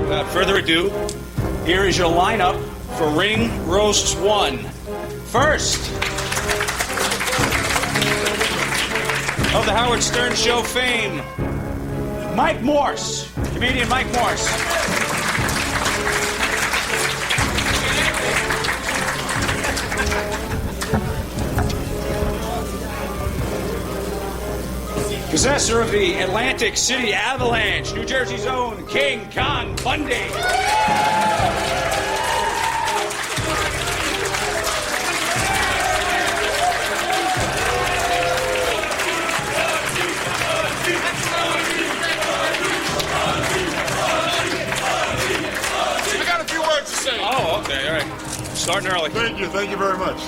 without further ado, here is your lineup for Ring Roasts 1. First, of the Howard Stern Show fame, Mike Morse, comedian Mike Morse. Possessor of the Atlantic City Avalanche, New Jersey's own King Kong Bundy. I got a few words to say. Oh, okay, all right. Starting early. Thank you very much.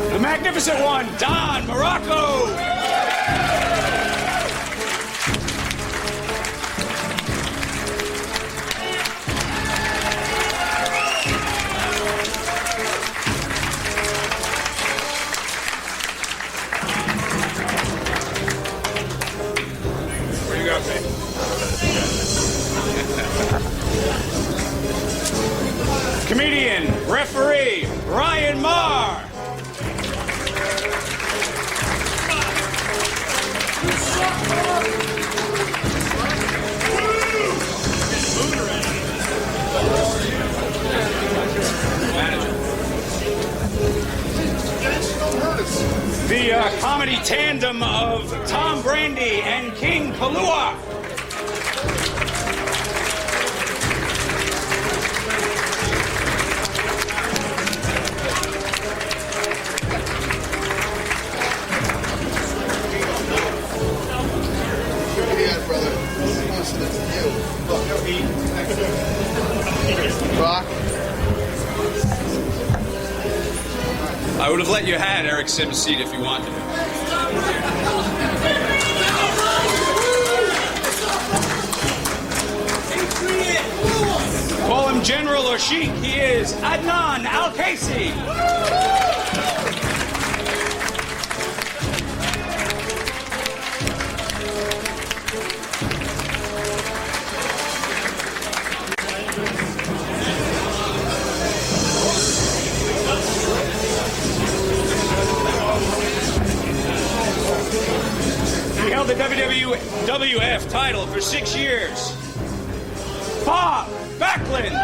The magnificent one, Don Morocco. What you got, babe? Comedian, referee, Ryan Marr. The comedy tandem of Tom Brandy and King Kalua. Yeah, brother. Listen to you. Rock. I would have let you have Eric Sims' seat if you wanted it. Call him General or Sheik. He is Adnan Al-Kaisi. He held the WWF title for 6 years. Bob Backlund.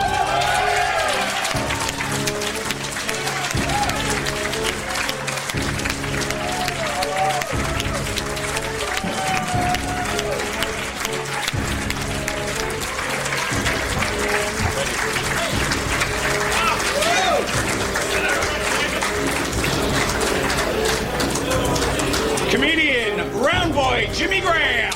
Comedian Round Boy Jimmy Graham.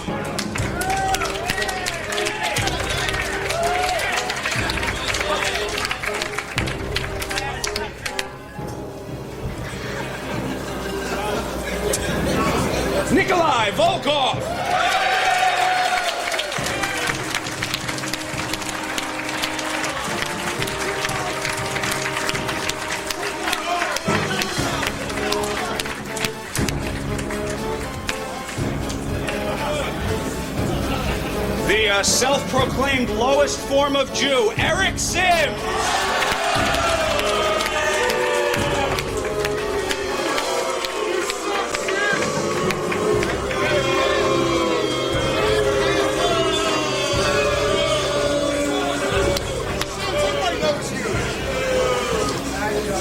Nikolai Volkov. The self-proclaimed lowest form of Jew, Eric Sims.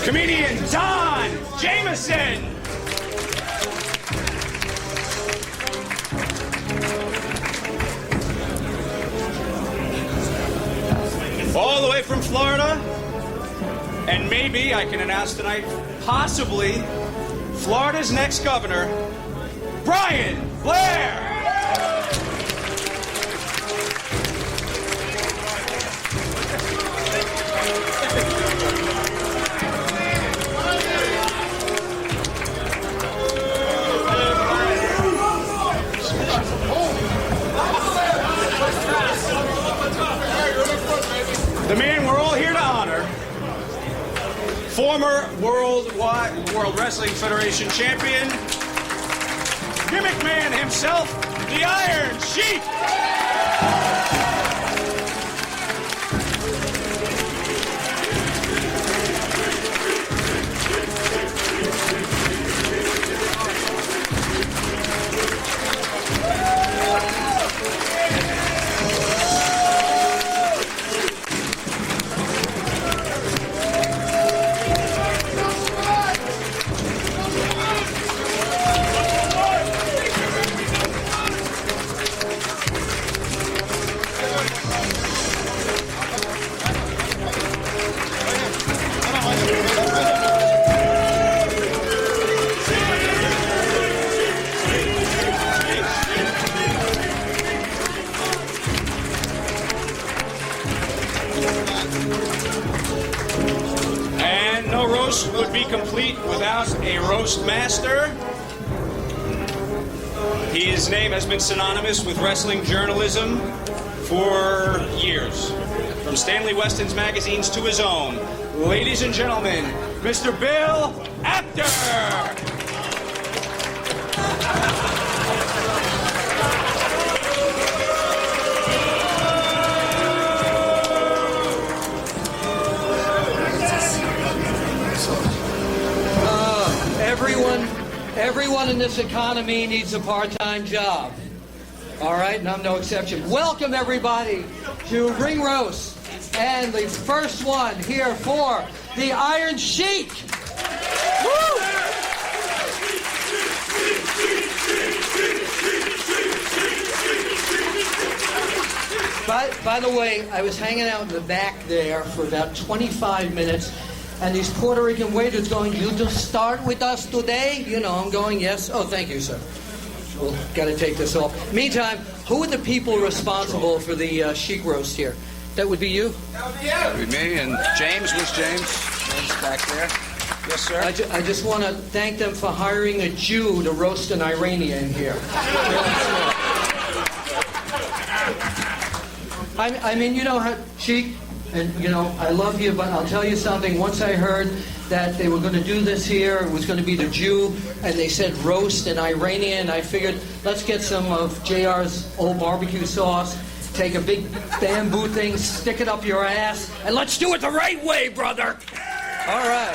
Comedian Don Jameson. All the way from Florida, and maybe I can announce tonight, possibly Florida's next governor, Brian Blair. The man we're all here to honor, former World Wrestling Federation champion, gimmick man himself, the Iron Sheik. And no roast would be complete without a roast master. His name has been synonymous with wrestling journalism for years. From Stanley Weston's magazines to his own. Ladies and gentlemen, Mr. Bill Apter! Everyone in this economy needs a part-time job. All right, and I'm no exception. Welcome, everybody, to Ring Roast. And the first one here for the Iron Sheik. Woo! By the way, I was hanging out in the back there for about 25 minutes. And these Puerto Rican waiters going, "You just start with us today?" You know, I'm going, "Yes." "Oh, thank you, sir. We'll got to take this off." Meantime, who are the people responsible for the Sheik roast here? That would be you? That would be me, and James was James. James back there. Yes, sir. I just want to thank them for hiring a Jew to roast an Iranian here. I mean, you know how, Sheik, and, you know, I love you, but I'll tell you something. Once I heard that they were going to do this here, it was going to be the Jew, and they said roast an Iranian, I figured, let's get some of JR's old barbecue sauce, take a big bamboo thing, stick it up your ass, and let's do it the right way, brother. All right.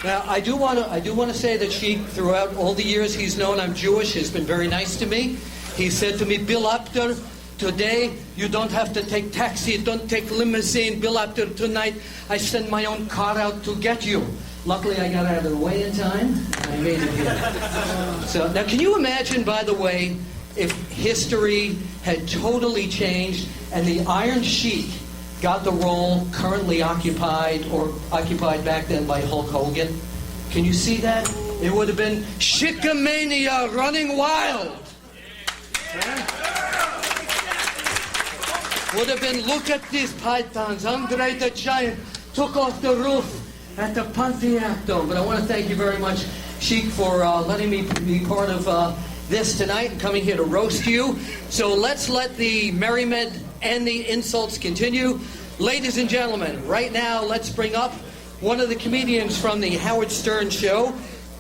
Now, I do want to say that Sheik, throughout all the years he's known I'm Jewish, has been very nice to me. He said to me, "Bill Apter, today, you don't have to take taxi, don't take limousine. Bill Apter, tonight, I send my own car out to get you." Luckily, I got out of the way in time, and I made it here. So, now, can you imagine, by the way, if history had totally changed and the Iron Sheik got the role currently occupied, or occupied back then by Hulk Hogan? Can you see that? It would have been Sheikamania running wild. Would have been, look at these pythons. Andre the Giant took off the roof at the Pantheon. But I want to thank you very much, Sheik, for letting me be part of this tonight and coming here to roast you. So let's let the merriment and the insults continue. Ladies and gentlemen, right now, let's bring up one of the comedians from the Howard Stern Show.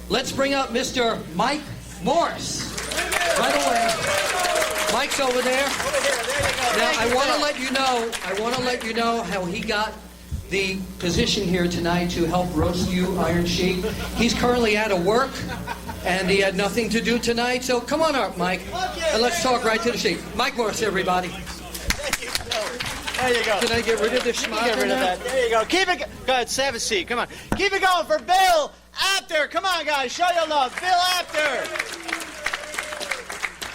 Let's bring up Mr. Mike Morris. Right away. Mike's over there. Now, I want to let you know how he got the position here tonight to help roast you, Iron Sheik. He's currently out of work, and he had nothing to do tonight. So come on up, Mike, and let's talk right to the Sheik. Mike Morris, everybody. Thank you. There you go. Can I get rid of this schmuck? Get rid of that. There you go. Keep it. Go ahead, have a seat. Come on. Keep it going for Bill Apter. Come on, guys. Show your love. Bill Apter.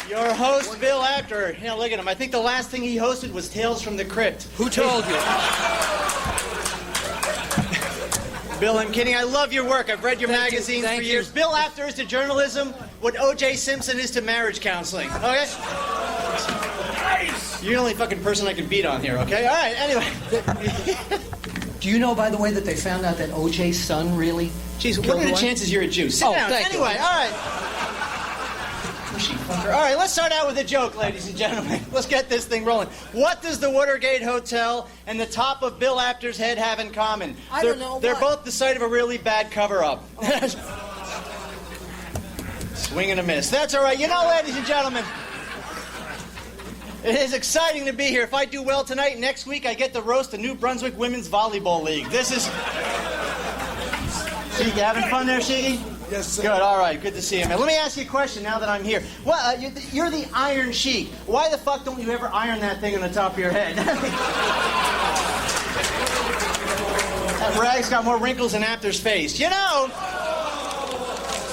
Your host, Bill Apter. Yeah, look at him. I think the last thing he hosted was Tales from the Crypt. Who told you? Bill, I'm kidding. I love your work. I've read your magazines for years. You. Bill Apter is to journalism what O.J. Simpson is to marriage counseling. Okay? Nice. You're the only fucking person I can beat on here, okay? All right, anyway. Do you know, by the way, that they found out that O.J.'s son really... Jeez, what are the chances you're a Jew? Sit down. Anyway, all right. All right, let's start out with a joke, ladies and gentlemen. Let's get this thing rolling. What does the Watergate Hotel and the top of Bill Apter's head have in common? I don't know. They're both the site of a really bad cover-up. Swing and a miss. That's all right. You know, ladies and gentlemen, it is exciting to be here. If I do well tonight, next week I get to roast the New Brunswick Women's Volleyball League. This is... Sheik, you having fun there, Sheiky? Yes, sir. Good, all right. Good to see you, man. Let me ask you a question now that I'm here. Well, you're the Iron Sheik. Why the fuck don't you ever iron that thing on the top of your head? That rag's got more wrinkles than Apter's face. You know...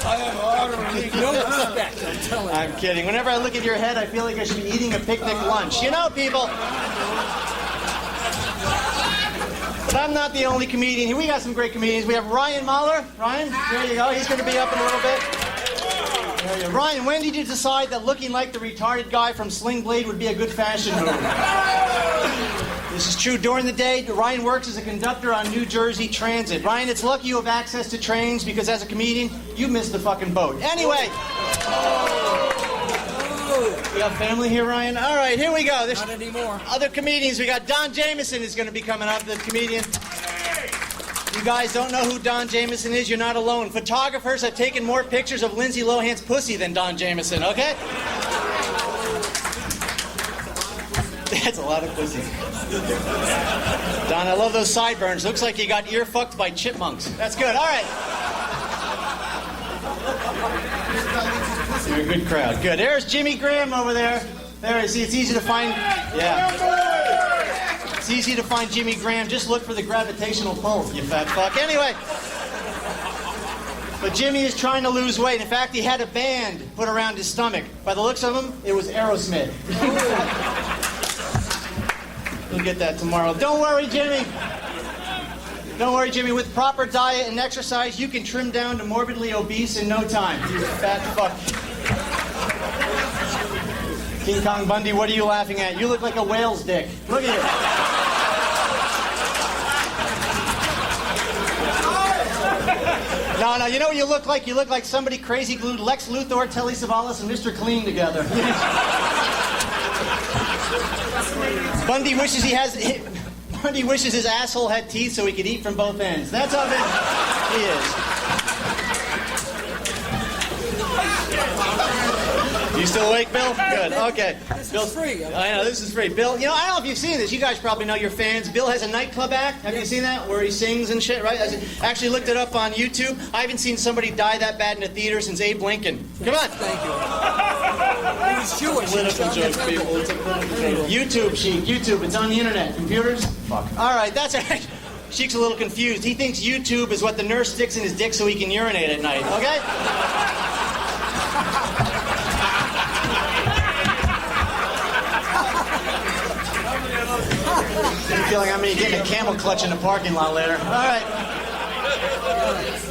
I am honoring no respect, I'm telling you. I'm kidding. Whenever I look at your head, I feel like I should be eating a picnic lunch. You know, people. But I'm not the only comedian here. We got some great comedians. We have Ryan Mahler. Ryan, there you go. He's going to be up in a little bit. There you go. Ryan, when did you decide that looking like the retarded guy from Sling Blade would be a good fashion move? This is true. During the day, Ryan works as a conductor on New Jersey Transit. Ryan, it's lucky you have access to trains because as a comedian, you missed the fucking boat. Anyway. You got family here, Ryan? All right, here we go. There's Not anymore. other comedians. We got Don Jamieson is going to be coming up, the comedian. You guys don't know who Don Jamieson is, you're not alone. Photographers have taken more pictures of Lindsay Lohan's pussy than Don Jamieson, okay? That's a lot of pussy. Don, I love those sideburns. Looks like you got ear fucked by chipmunks. That's good. All right. You're a good crowd. Good. There's Jimmy Graham over there. There he is. It's easy to find. Yeah. It's easy to find Jimmy Graham. Just look for the gravitational pull, you fat fuck. Anyway. But Jimmy is trying to lose weight. In fact, he had a band put around his stomach. By the looks of him, it was Aerosmith. We'll get that tomorrow. Don't worry, Jimmy. Don't worry, Jimmy. With proper diet and exercise, you can trim down to morbidly obese in no time. You fat fuck. King Kong Bundy, what are you laughing at? You look like a whale's dick. Look at you. No, you know what you look like? You look like somebody crazy glued Lex Luthor, Telly Savalas, and Mr. Clean together. Bundy wishes his asshole had teeth so he could eat from both ends. That's how big he is. You still awake, Bill? Good. Okay. This is free. I know, this is free. Bill, you know, I don't know if you've seen this. You guys probably know your fans. Bill has a nightclub act. Have you seen that? Where he sings and shit, right? I actually looked it up on YouTube. I haven't seen somebody die that bad in a theater since Abe Lincoln. Come on. Thank you. He was Jewish. Political joke, people. It's a political joke. YouTube, Sheik. YouTube. It's on the internet. Computers? Fuck. All right, that's all right. Sheik's a little confused. He thinks YouTube is what the nurse sticks in his dick so he can urinate at night, okay? I'm feeling I'm going to get a camel clutch in the parking lot later. All right.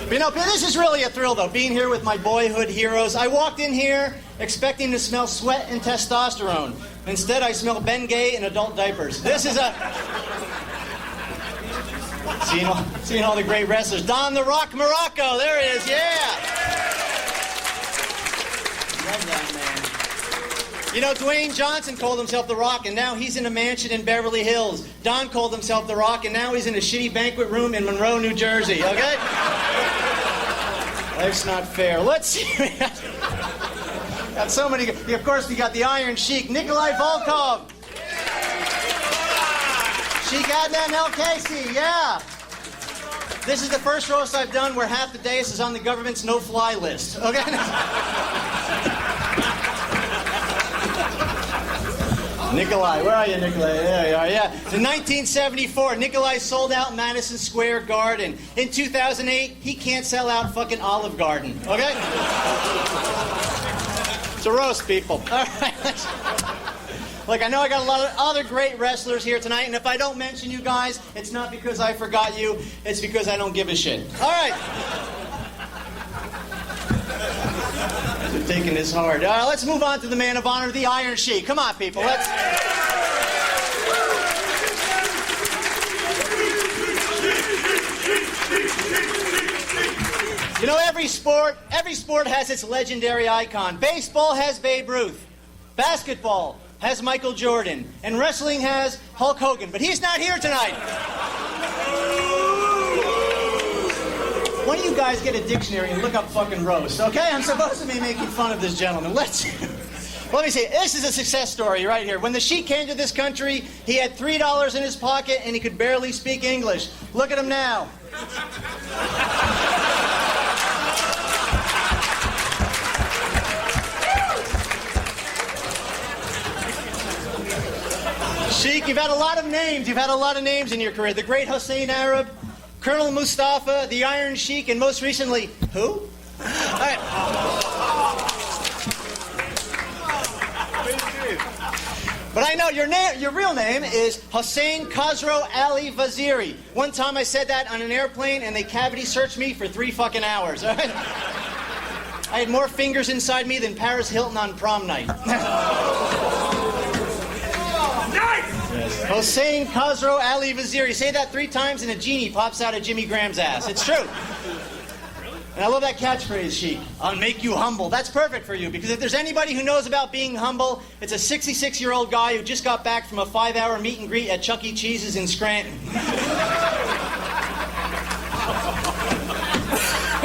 But you know, this is really a thrill, though, being here with my boyhood heroes. I walked in here expecting to smell sweat and testosterone. Instead, I smell Bengay and adult diapers. This is a... Seeing all the great wrestlers. Don the Rock Morocco. There he is. Yeah. Love that man. You know, Dwayne Johnson called himself The Rock, and now he's in a mansion in Beverly Hills. Don called himself The Rock, and now he's in a shitty banquet room in Monroe, New Jersey, okay? Life's not fair. Let's see. Got so many. Of course, we got the Iron Sheik, Nikolai Volkov. Sheik Adnan El-Casey, yeah. This is the first roast I've done where half the dais is on the government's no-fly list, okay? Nikolai, where are you, Nikolai? There you are, yeah. In 1974, Nikolai sold out Madison Square Garden. In 2008, he can't sell out fucking Olive Garden, okay? It's a roast, people. All right. Look, I know I got a lot of other great wrestlers here tonight, and if I don't mention you guys, it's not because I forgot you, it's because I don't give a shit. All right. They're taking this hard. Let's move on to the man of honor, the Iron Sheik. Come on, people. Let's. You know, every sport has its legendary icon. Baseball has Babe Ruth. Basketball has Michael Jordan. And wrestling has Hulk Hogan. But he's not here tonight. One of you guys get a dictionary and look up fucking roast, okay? I'm supposed to be making fun of this gentleman. Let me see. This is a success story right here. When the Sheik came to this country, he had $3 in his pocket and he could barely speak English. Look at him now. Sheik, you've had a lot of names. You've had a lot of names in your career. The Great Hussein Arab, Colonel Mustafa, the Iron Sheik, and most recently, who? All right. But I know your real name is Hussein Khosrow Ali Vaziri. One time I said that on an airplane and they cavity searched me for 3 fucking hours. All right? I had more fingers inside me than Paris Hilton on prom night. Hussein Khosrow Ali Vaziri. Say that 3 times and a genie pops out of Jimmy Graham's ass. It's true. And I love that catchphrase, Sheik. I'll make you humble. That's perfect for you, because if there's anybody who knows about being humble, it's a 66-year-old guy who just got back from a 5-hour meet and greet at Chuck E. Cheese's in Scranton.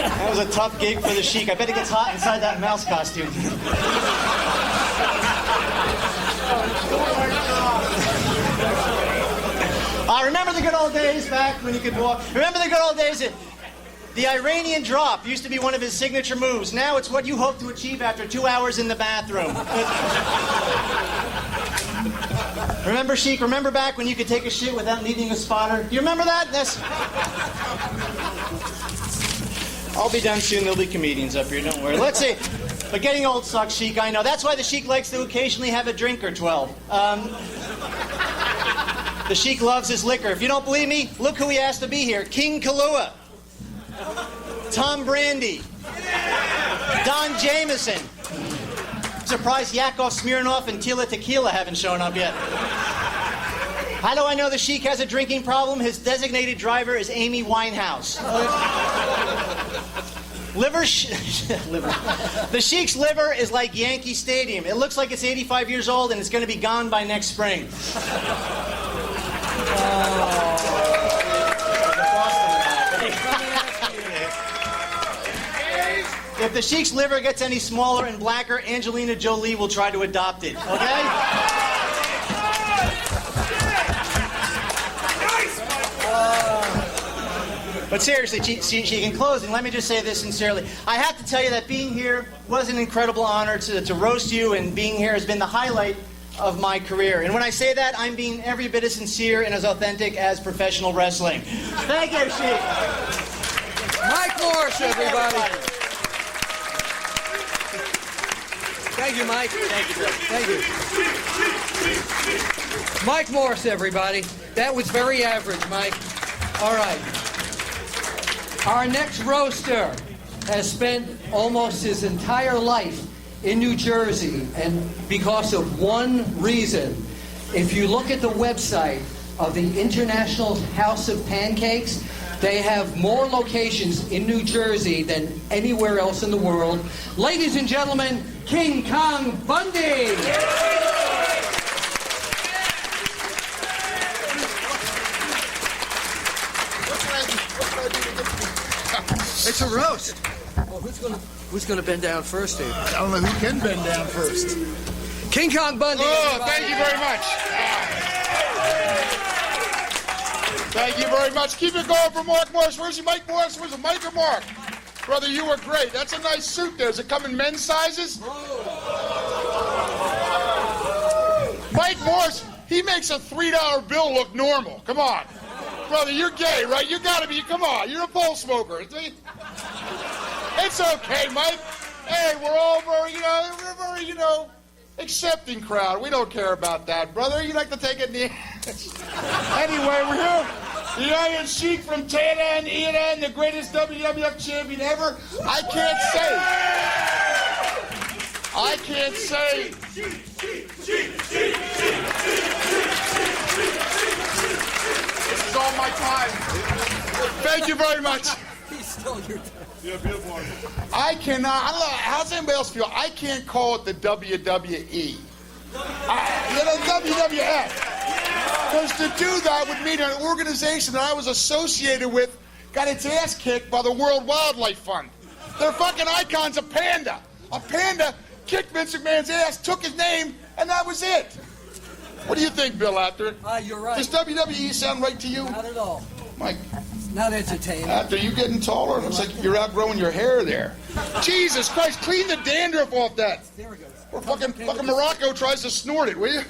That was a tough gig for the Sheik. I bet it gets hot inside that mouse costume. Remember the good old days back when you could walk? Remember the good old days? The Iranian drop used to be one of his signature moves. Now it's what you hope to achieve after 2 hours in the bathroom. Remember, Sheik? Remember back when you could take a shit without needing a spotter? Do you remember that? I'll be done soon. There'll be comedians up here. Don't worry. Let's see. But getting old sucks, Sheik. I know. That's why the Sheik likes to occasionally have a drink or 12. The Sheik loves his liquor. If you don't believe me, look who he asked to be here. King Kahlua. Tom Brandy. Don Jameson. Surprised Yakov Smirnoff and Tila Tequila haven't shown up yet. How do I know the Sheik has a drinking problem? His designated driver is Amy Winehouse. The Sheik's liver is like Yankee Stadium. It looks like it's 85 years old and it's going to be gone by next spring. If the Sheik's liver gets any smaller and blacker, Angelina Jolie will try to adopt it, okay? But seriously, Sheik, in closing, let me just say this sincerely. I have to tell you that being here was an incredible honor to roast you, and being here has been the highlight of my career. And when I say that, I'm being every bit as sincere and as authentic as professional wrestling. Thank you, Sheik. Mike Morris, everybody. Thank you, Mike. Thank you. Mike Morris, everybody. That was very average, Mike. All right. Our next roaster has spent almost his entire life in New Jersey, and because of one reason. If you look at the website of the International House of Pancakes, they have more locations in New Jersey than anywhere else in the world. Ladies and gentlemen, King Kong Bundy! It's a roast. Well, who's gonna bend down first here? I don't know who can bend down first. King Kong Bundy! Oh, everybody. thank you very much. Thank you very much. Keep it going for Mark Morris. Where's your Mike Morris? Where's it, Mike or Mark? Brother, you were great. That's a nice suit there. Does it come in men's sizes? Mike Morris, he makes a $3 bill look normal. Come on. Brother, you're gay, right? You gotta be. Come on. You're a pole smoker. See? It's okay, Mike. Hey, we're all very, we're very, accepting crowd. We don't care about that, brother. You like to take it in the Anyway, we're here. The Iron Sheik from Tehran, Iran, the greatest WWF champion ever. I can't say. This is all my time. Thank you very much. He's still your time. Yeah, beautiful. I cannot. I don't know. How's anybody else feel? I can't call it the WWE. WWF. Because to do that would mean an organization that I was associated with got its ass kicked by the World Wildlife Fund. They're fucking icons of panda. A panda kicked Vince McMahon's ass, took his name, and that was it. What do you think, Bill, after it? You're right. Does WWE sound right to you? Not at all. Mike, Not entertaining. after you getting taller, it looks like you're outgrowing your hair there. Jesus Christ, clean the dandruff off that. There we go. Or fucking Morocco tries to snort it, will you?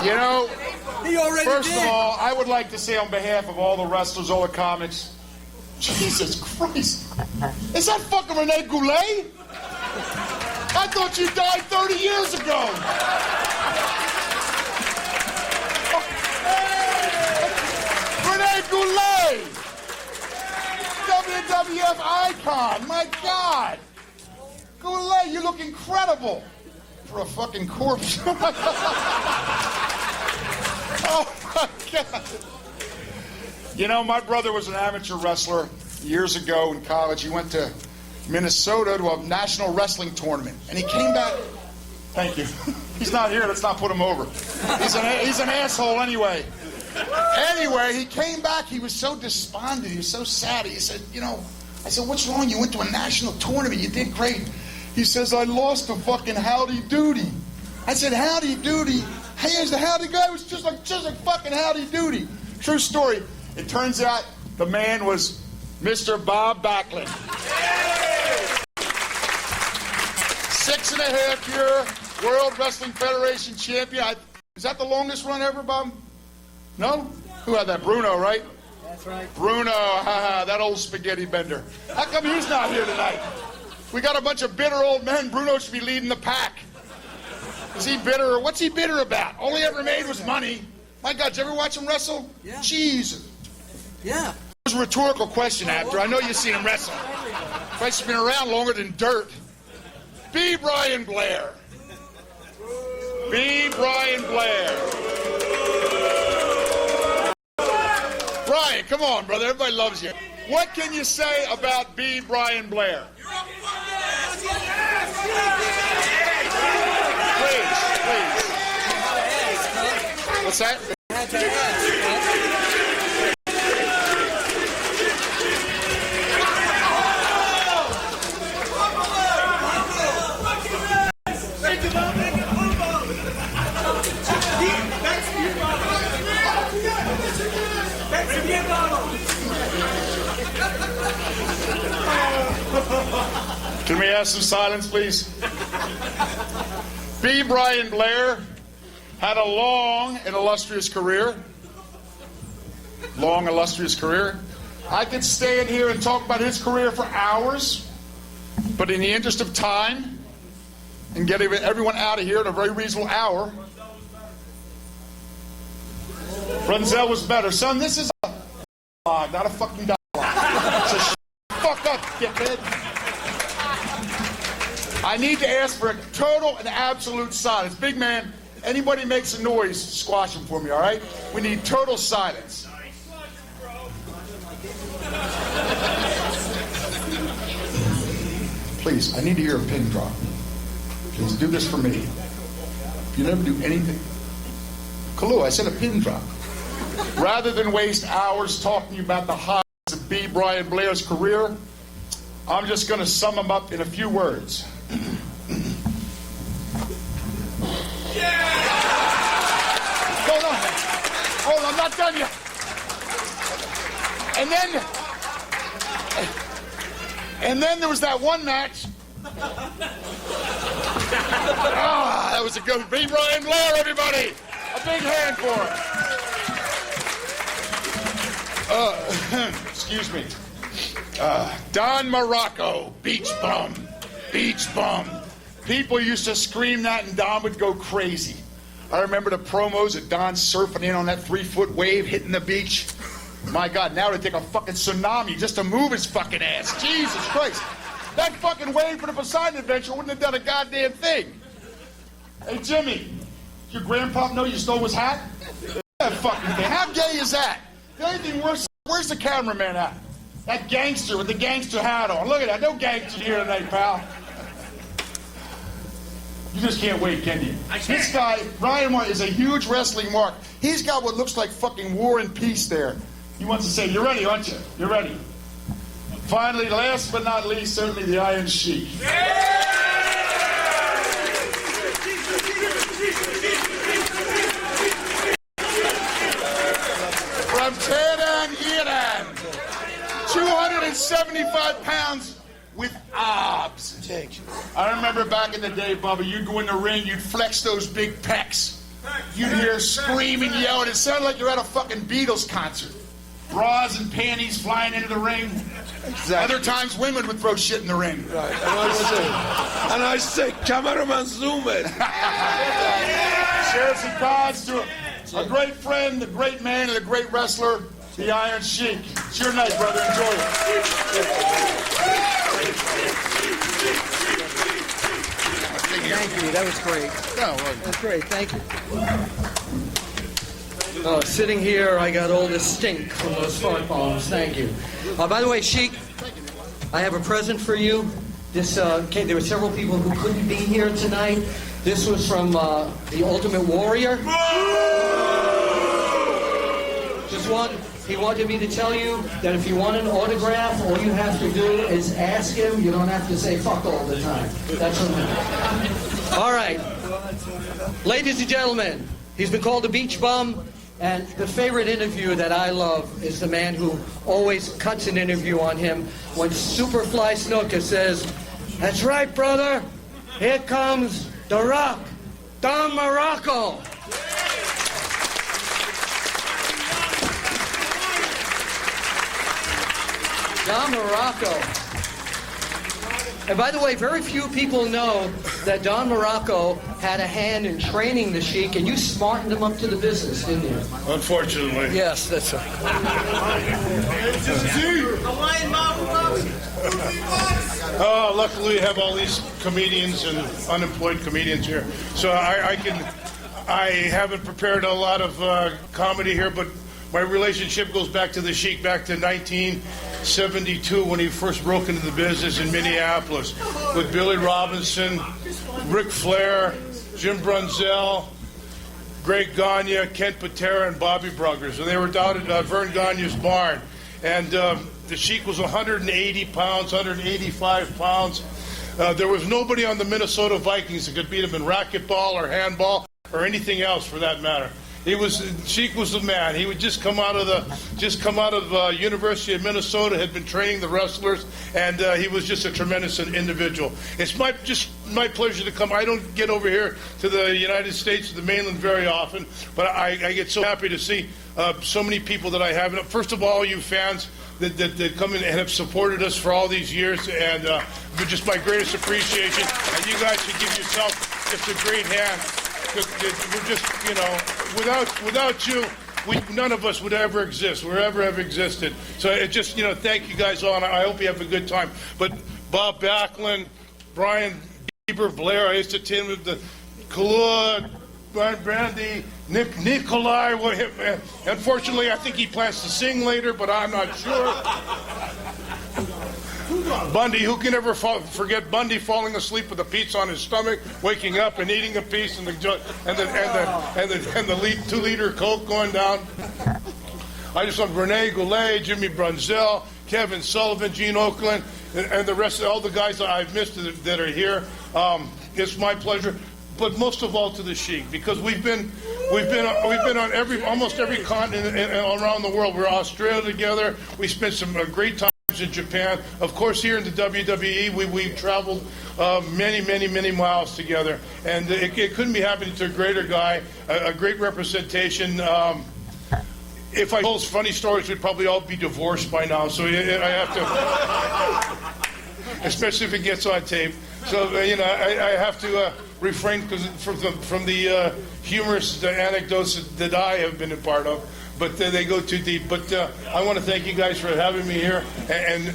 You know, He already first did. of all, I would like to say on behalf of all the wrestlers, all the comics, Jesus Christ. Is that fucking Rene Goulet? I thought you died 30 years ago. Rene Goulet! WWF icon, my God. Goulet, you look incredible for a fucking corpse. Oh my God. You know, my brother was an amateur wrestler years ago in college. He went to Minnesota to a national wrestling tournament, and he came back. Thank you. He's not here. Let's not put him over. He's an asshole anyway. Anyway, he came back. He was so despondent. He was so sad. He said, you know, I said, what's wrong? You went to a national tournament. You did great. He says, I lost to fucking Howdy Doody. I said, Howdy Doody? Hey, the Howdy guy was just like fucking Howdy Doody. True story. It turns out the man was Mr. Bob Backlund. 6.5-year World Wrestling Federation champion. Is that the longest run ever, Bob? No? Who had that? Bruno, right? That's right. Bruno, that old spaghetti bender. How come he's not here tonight? We got a bunch of bitter old men. Bruno should be leading the pack. Is he bitter? What's he bitter about? All he ever made was money. My God, did you ever watch him wrestle? Yeah. Jesus. Yeah. It was a rhetorical question after. I know you see him wrestle. Christ has been around longer than dirt. B. Brian Blair. B. Brian Blair. Brian, come on, brother. Everybody loves you. What can you say about B. Brian Blair? Please. What's that? Can we have some silence, please? B. Brian Blair had a long and illustrious career. Long, illustrious career. I could stand here and talk about his career for hours, but in the interest of time and getting everyone out of here at a very reasonable hour, Brunzell was better. Son, this is a not a fucking dialogue. So fuck up, dickhead. I need to ask for a total and absolute silence. Big man, anybody makes a noise, squash him for me, all right? We need total silence. Please, I need to hear a pin drop. Please do this for me. You never do anything. Kalu, I said a pin drop. Rather than waste hours talking about the highlights of B. Brian Blair's career, I'm just going to sum them up in a few words. Hold on, I'm not done yet. And then there was that one match. That was a good B. Brian Blair, everybody. A big hand for him. Excuse me. Don Morocco, beach bum. People used to scream that and Don would go crazy. I remember the promos of Don surfing in on that 3-foot wave hitting the beach. My God, now to take a fucking tsunami just to move his fucking ass. Jesus Christ. That fucking wave for the Poseidon Adventure wouldn't have done a goddamn thing. Hey, Jimmy, did your grandpa know you stole his hat? That fucking thing. How gay is that? The only thing worse, where's the cameraman at? That gangster with the gangster hat on. Look at that. No gangster here tonight, pal. You just can't wait, can you? This guy, Ryan, is a huge wrestling mark. He's got what looks like fucking War and Peace there. He wants to say, you're ready, aren't you? You're ready. Finally, last but not least, certainly the Iron Sheik. From Tehran, Iran, 275 pounds with abs. I remember back in the day, Bubba, you'd go in the ring, you'd flex those big pecs. You'd hear screaming, yelling. It sounded like you're at a fucking Beatles concert. Bras and panties flying into the ring. Exactly. Other times, women would throw shit in the ring. Right. And I say, cameraman, zoom it. Share some cards to a great friend, a great man, and a great wrestler, the Iron Sheik. It's your night, brother. Enjoy it. Thank you. That was great. That's great. Thank you. Sitting here, I got all this stink from those fart bombs. Thank you. By the way, Sheik, I have a present for you. This there were several people who couldn't be here tonight. This was from the Ultimate Warrior. He wanted me to tell you that if you want an autograph, all you have to do is ask him. You don't have to say fuck all the time. That's what all right. Ladies and gentlemen, he's been called a beach bum, and the favorite interview that I love is the man who always cuts an interview on him when Superfly Snuka says, "That's right, brother. Here comes The Rock, Don Morocco." Don Morocco. And by the way, very few people know that Don Morocco had a hand in training the Sheik, and you smartened him up to the business, didn't you? Unfortunately. Yes, that's right. Oh, luckily we have all these comedians and unemployed comedians here. So I haven't prepared a lot of comedy here, but my relationship goes back to the Sheik, back to 1972 when he first broke into the business in Minneapolis with Billy Robinson, Ric Flair, Jim Brunzell, Greg Gagne, Kent Patera, and Bobby Bruggers. And they were down at Vern Gagne's barn. And the Sheik was 180 pounds, 185 pounds. There was nobody on the Minnesota Vikings that could beat him in racquetball or handball or anything else for that matter. Sheik was the man. He would just come out of University of Minnesota, had been training the wrestlers, and he was just a tremendous individual. It's my pleasure to come. I don't get over here to the United States, to the mainland very often, but I get so happy to see so many people that I have. And first of all, you fans that come in and have supported us for all these years, and just my greatest appreciation. And you guys should give yourself just a great hand. We're just, without you, none of us would ever exist. We'd ever have existed. So it just, thank you guys all, and I hope you have a good time. But Bob Backlund, Brian Bieber, Blair, I used to attend with the Kalua, Brian Brandy, Nikolai. Unfortunately, I think he plans to sing later, but I'm not sure. Bundy, who can ever forget Bundy falling asleep with a pizza on his stomach, waking up and eating a piece, and the 2-liter Coke going down. I just want Rene Goulet, Jimmy Brunzell, Kevin Sullivan, Gene Oakland, and the rest of all the guys that I've missed that are here. It's my pleasure, but most of all to the Sheik, because we've been on almost every continent and around the world. We're Australia together. We spent some great time in Japan. Of course, here in the WWE, we've traveled many miles together, and it couldn't be happening to a greater guy, a great representation. If I told funny stories, we'd probably all be divorced by now, so I have to, especially if it gets on tape. So, I have to refrain from the humorous anecdotes that I have been a part of. But they go too deep. But I want to thank you guys for having me here, and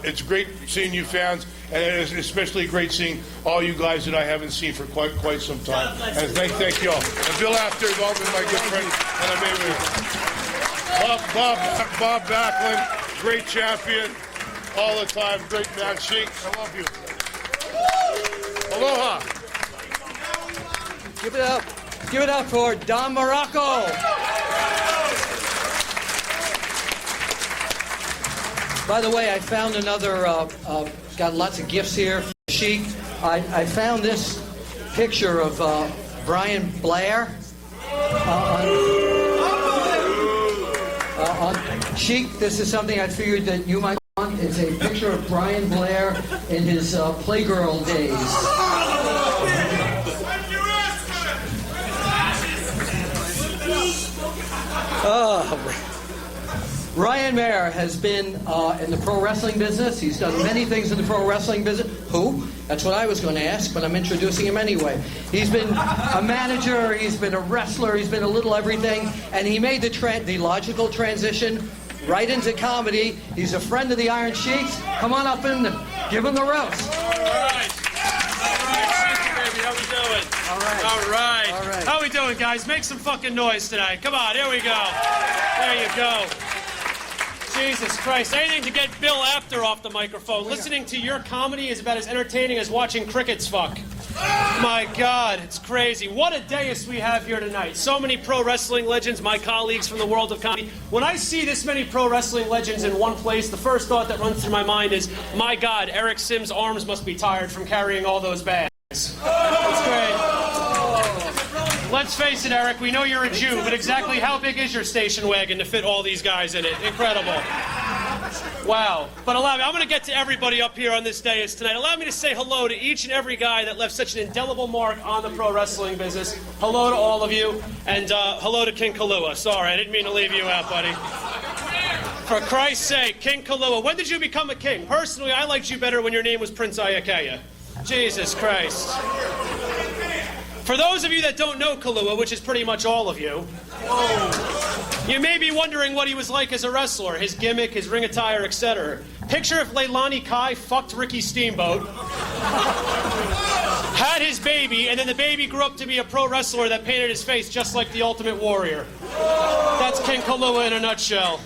it's great seeing you fans, and it's especially great seeing all you guys that I haven't seen for quite some time. And thank you all. And Bill After has all been my good friend, and I'm able to. Bob Backlund, great champion, all the time, great man. Sheik, I love you. Aloha. Give it up. Give it up for Don Morocco. By the way, I found another, got lots of gifts here for Chic. I found this picture of Brian Blair on Chic. This is something I figured that you might want. It's a picture of Brian Blair in his Playgirl days. Ryan Mayer has been in the pro wrestling business. He's done many things in the pro wrestling business. Who? That's what I was going to ask, but I'm introducing him anyway. He's been a manager, he's been a wrestler, he's been a little everything, and he made the logical transition right into comedy. He's a friend of the Iron Sheiks. Come on up and give him the roast. All right. How we doing? All right. All right. All right. How we doing, guys? Make some fucking noise tonight. Come on, here we go. There you go. Jesus Christ. Anything to get Bill Apter off the microphone. Listening to your comedy is about as entertaining as watching crickets fuck. My God, it's crazy. What a dais we have here tonight. So many pro wrestling legends, my colleagues from the world of comedy. When I see this many pro wrestling legends in one place, the first thought that runs through my mind is, my God, Eric Sims' arms must be tired from carrying all those bags. That's great. Let's face it, Eric, we know you're a Jew, but exactly how big is your station wagon to fit all these guys in it? Incredible. Wow. But allow me, I'm going to get to everybody up here on this dais tonight. Allow me to say hello to each and every guy that left such an indelible mark on the pro wrestling business. Hello to all of you, and hello to King Kalua. Sorry, I didn't mean to leave you out, buddy. For Christ's sake, King Kalua, when did you become a king? Personally, I liked you better when your name was Prince Ayakaya. Jesus Christ. For those of you that don't know Kalua, which is pretty much all of you, you may be wondering what he was like as a wrestler, his gimmick, his ring attire, etc. Picture if Leilani Kai fucked Ricky Steamboat, had his baby, and then the baby grew up to be a pro wrestler that painted his face just like the Ultimate Warrior. That's King Kalua in a nutshell.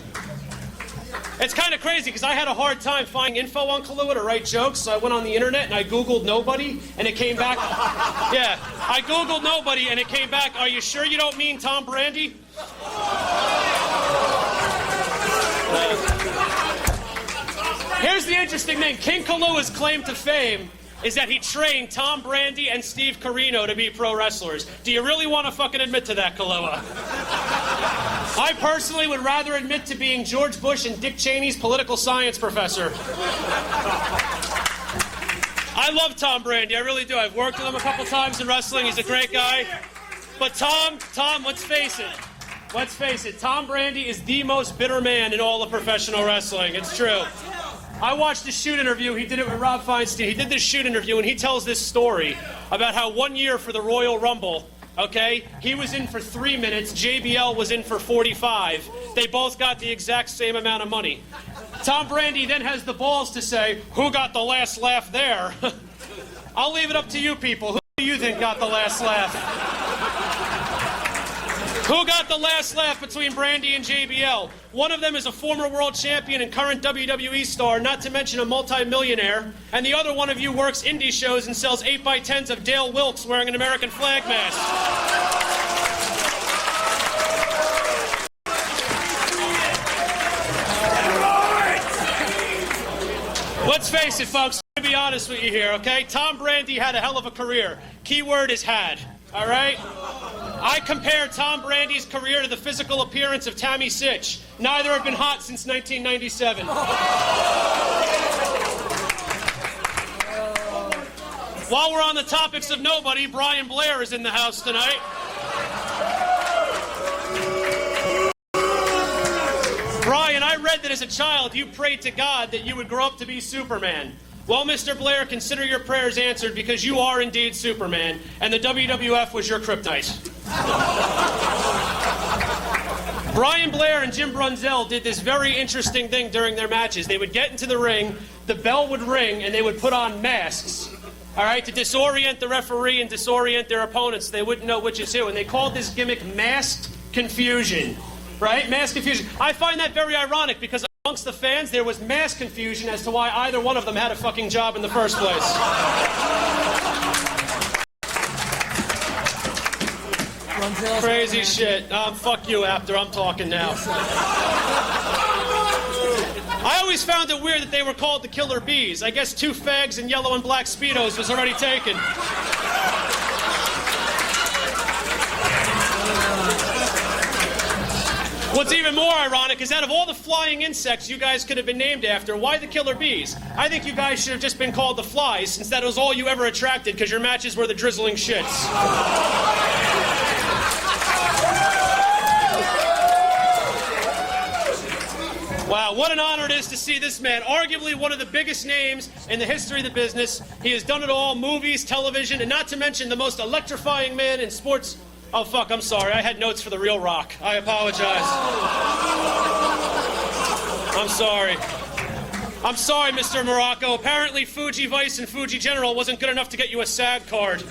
It's kind of crazy because I had a hard time finding info on Kalua to write jokes, so I went on the internet and I Googled nobody, and it came back. Yeah, I Googled nobody and it came back, are you sure you don't mean Tom Brady? Here's the interesting thing. King Kalua's claim to fame is that he trained Tom Brady and Steve Corino to be pro wrestlers. Do you really want to fucking admit to that, Kalua? I personally would rather admit to being George Bush and Dick Cheney's political science professor. I love Tom Brady, I really do. I've worked with him a couple times in wrestling. He's a great guy. But Tom, let's face it. Let's face it, Tom Brady is the most bitter man in all of professional wrestling. It's true. I watched the shoot interview. He did it with Rob Feinstein. He did this shoot interview, and he tells this story about how 1 year for the Royal Rumble, okay, he was in for 3 minutes. JBL was in for 45. They both got the exact same amount of money. Tom Brady then has the balls to say, who got the last laugh there? I'll leave it up to you people. Who do you think got the last laugh? Who got the last laugh between Brandi and JBL? One of them is a former world champion and current WWE star, not to mention a multi-millionaire. And the other one of you works indie shows and sells 8x10s of Dale Wilkes wearing an American flag mask. Let's face it, folks. To be honest with you here, okay? Tom Brady had a hell of a career. Keyword is had, all right? I compare Tom Brandy's career to the physical appearance of Tammy Sitch. Neither have been hot since 1997. While we're on the topics of nobody, Brian Blair is in the house tonight. Brian, I read that as a child you prayed to God that you would grow up to be Superman. Well, Mr. Blair, consider your prayers answered because you are indeed Superman, and the WWF was your kryptonite. Brian Blair and Jim Brunzell did this very interesting thing during their matches. They would get into the ring, the bell would ring, and they would put on masks, all right, to disorient the referee and disorient their opponents. They wouldn't know which is who, and they called this gimmick masked confusion, right? Masked confusion. I find that very ironic because amongst the fans, there was mass confusion as to why either one of them had a fucking job in the first place. Crazy shit. Fuck you, Apter. I'm talking now. I always found it weird that they were called the Killer Bees. I guess 2 fags in yellow and black Speedos was already taken. What's even more ironic is out of all the flying insects you guys could have been named after, why the Killer Bees? I think you guys should have just been called the Flies, since that was all you ever attracted because your matches were the drizzling shits. Wow, what an honor it is to see this man, arguably one of the biggest names in the history of the business. He has done it all, movies, television, and not to mention the most electrifying man in sports. Oh, fuck, I'm sorry. I had notes for the real Rock. I apologize. I'm sorry. I'm sorry, Mr. Morocco. Apparently, Fuji Vice and Fuji General wasn't good enough to get you a SAG card.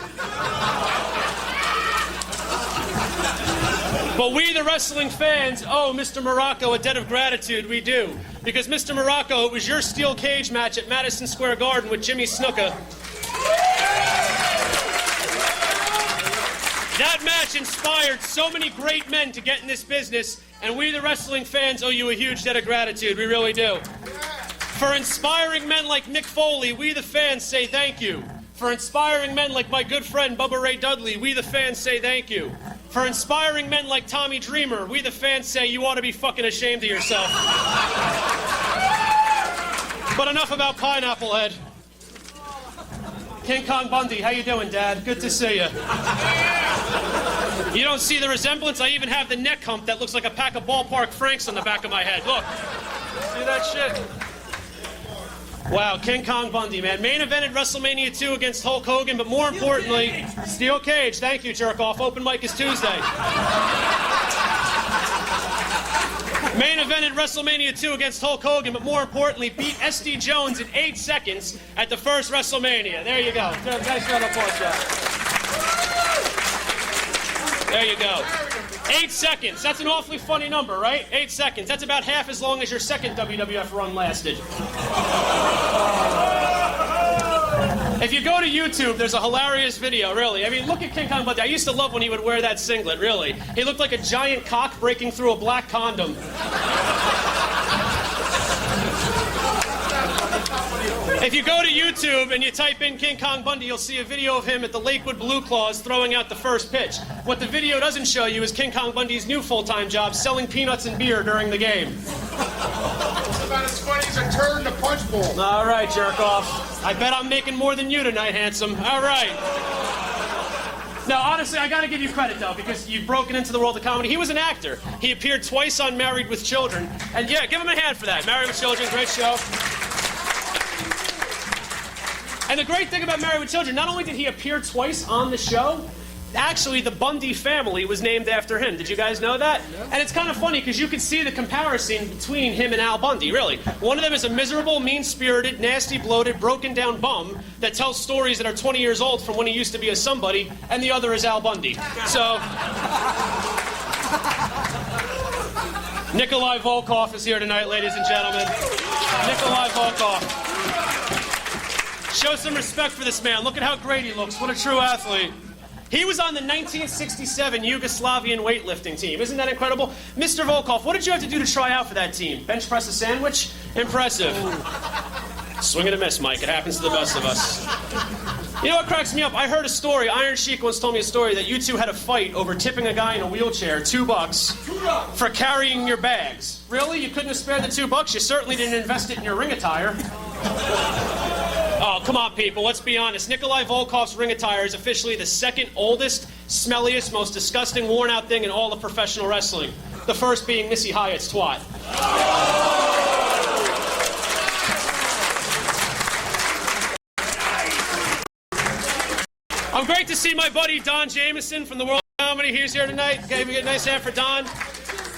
But we, the wrestling fans, owe Mr. Morocco a debt of gratitude. We do. Because, Mr. Morocco, it was your steel cage match at Madison Square Garden with Jimmy Snuka. That match inspired so many great men to get in this business, and we, the wrestling fans, owe you a huge debt of gratitude. We really do. For inspiring men like Mick Foley, we, the fans, say thank you. For inspiring men like my good friend Bubba Ray Dudley, we, the fans, say thank you. For inspiring men like Tommy Dreamer, we, the fans, say you ought to be fucking ashamed of yourself. But enough about Pineapple Head. King Kong Bundy, how you doing, Dad? Good to see you. You don't see the resemblance? I even have the neck hump that looks like a pack of ballpark Franks on the back of my head. Look. See that shit? Wow, King Kong Bundy, man. Main event at WrestleMania 2 against Hulk Hogan, but more importantly, Steel Cage. Thank you, jerk-off. Open mic is Tuesday. Main event at WrestleMania 2 against Hulk Hogan, but more importantly, beat S.D. Jones in 8 seconds at the first WrestleMania. There you go. Nice round of applause, Jeff. There you go. 8 seconds. That's an awfully funny number, right? 8 seconds. That's about half as long as your second WWF run lasted. If you go to YouTube, there's a hilarious video, really. I mean, look at King Kong Bundy. I used to love when he would wear that singlet, really. He looked like a giant cock breaking through a black condom. If you go to YouTube and you type in King Kong Bundy, you'll see a video of him at the Lakewood Blue Claws throwing out the first pitch. What the video doesn't show you is King Kong Bundy's new full-time job, selling peanuts and beer during the game. It's about as funny as a turd in a punch bowl. All right, jerk-off. I bet I'm making more than you tonight, handsome. All right. Now, honestly, I got to give you credit, though, because you've broken into the world of comedy. He was an actor. He appeared twice on Married with Children. And, yeah, give him a hand for that. Married with Children, great show. And the great thing about Married with Children, not only did he appear twice on the show, actually the Bundy family was named after him. Did you guys know that? Yeah. And it's kind of funny because you can see the comparison between him and Al Bundy, really. One of them is a miserable, mean-spirited, nasty, bloated, broken-down bum that tells stories that are 20 years old from when he used to be a somebody, and the other is Al Bundy. So, Nikolai Volkov is here tonight, ladies and gentlemen. Nikolai Volkov. Show some respect for this man. Look at how great he looks. What a true athlete. He was on the 1967 Yugoslavian weightlifting team. Isn't that incredible? Mr. Volkov, what did you have to do to try out for that team? Bench press a sandwich? Impressive. Swing and a miss, Mike. It happens to the best of us. You know what cracks me up? I heard a story. Iron Sheik once told me a story that you two had a fight over tipping a guy in a wheelchair $2 for carrying your bags. Really? You couldn't have spared the $2? You certainly didn't invest it in your ring attire. Oh, come on, people. Let's be honest. Nikolai Volkov's ring attire is officially the second oldest, smelliest, most disgusting, worn-out thing in all of professional wrestling. The first being Missy Hyatt's twat. I'm great to see my buddy Don Jameson from the World of Comedy. He's here tonight. Okay, we get a nice hand for Don.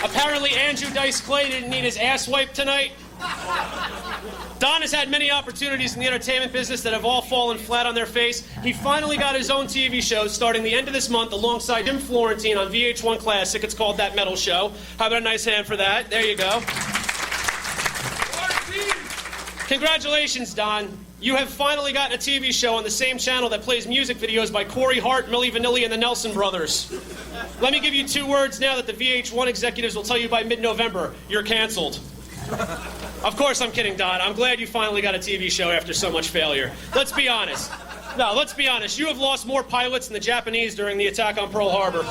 Apparently, Andrew Dice Clay didn't need his ass wiped tonight. Don has had many opportunities in the entertainment business that have all fallen flat on their face. He finally got his own TV show starting the end of this month alongside Jim Florentine on VH1 Classic. It's called That Metal Show. How about a nice hand for that? There you go. Congratulations, Don. You have finally gotten a TV show on the same channel that plays music videos by Corey Hart, Milli Vanilli, and the Nelson Brothers. Let me give you 2 words now that the VH1 executives will tell you by mid-November. You're canceled. Of course I'm kidding, Don. I'm glad you finally got a TV show after so much failure. Let's be honest. No, let's be honest. You have lost more pilots than the Japanese during the attack on Pearl Harbor.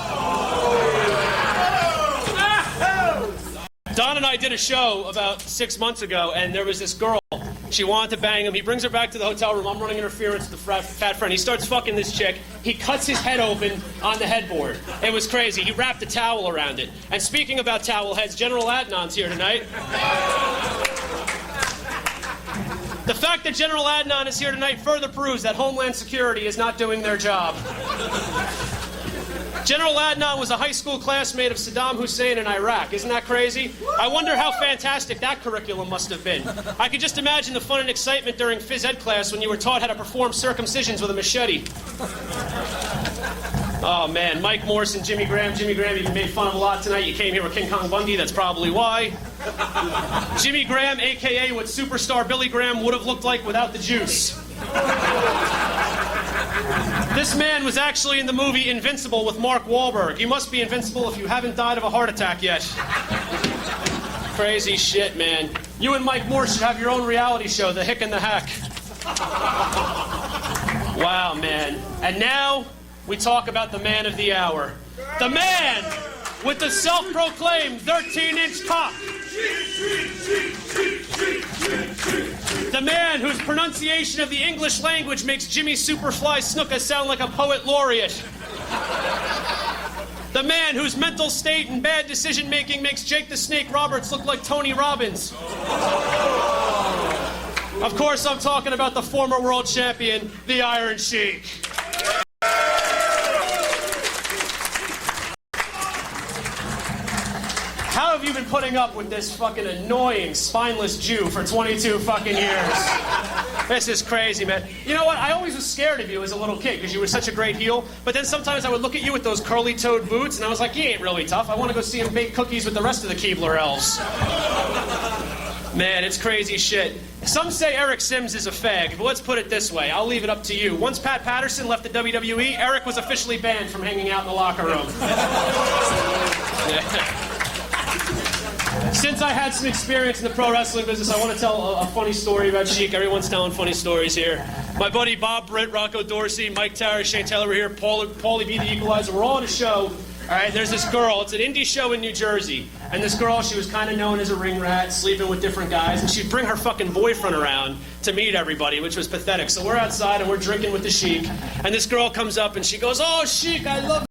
Don and I did a show about 6 months ago, and there was this girl. She wanted to bang him. He brings her back to the hotel room. I'm running interference with the fat friend. He starts fucking this chick. He cuts his head open on the headboard. It was crazy. He wrapped a towel around it. And speaking about towel heads, General Adnan's here tonight. The fact that General Adnan is here tonight further proves that Homeland Security is not doing their job. General Adnan was a high school classmate of Saddam Hussein in Iraq. Isn't that crazy? I wonder how fantastic that curriculum must have been. I could just imagine the fun and excitement during phys ed class when you were taught how to perform circumcisions with a machete. Oh, man. Mike Morse and Jimmy Graham. Jimmy Graham, you've been made fun of a lot tonight. You came here with King Kong Bundy. That's probably why. Jimmy Graham, a.k.a. what superstar Billy Graham would have looked like without the juice. This man was actually in the movie Invincible with Mark Wahlberg. You must be invincible if you haven't died of a heart attack yet. Crazy shit, man. You and Mike Moore should have your own reality show, The Hick and the Hack. Wow, man. And now, we talk about the man of the hour. The man with the self-proclaimed 13-inch cock. The man whose pronunciation of the English language makes Jimmy Superfly Snuka sound like a poet laureate. The man whose mental state and bad decision-making makes Jake the Snake Roberts look like Tony Robbins. Of course, I'm talking about the former world champion, the Iron Sheik. How have you been putting up with this fucking annoying, spineless Jew for 22 fucking years? This is crazy, man. You know what? I always was scared of you as a little kid because you were such a great heel. But then sometimes I would look at you with those curly-toed boots, and I was like, he ain't really tough. I want to go see him bake cookies with the rest of the Keebler elves. Man, it's crazy shit. Some say Eric Sims is a fag, but let's put it this way. I'll leave it up to you. Once Pat Patterson left the WWE, Eric was officially banned from hanging out in the locker room. Yeah. Since I had some experience in the pro wrestling business, I want to tell a funny story about Sheik. Everyone's telling funny stories here. My buddy Bob Britt, Rocco Dorsey, Mike Tara, Shane Taylor were here, Paulie B. the Equalizer. We're all on a show. All right, there's this girl. It's an indie show in New Jersey. And this girl, she was kind of known as a ring rat, sleeping with different guys. And she'd bring her fucking boyfriend around to meet everybody, which was pathetic. So we're outside and we're drinking with the Sheik. And this girl comes up and she goes, "Oh, Sheik, I love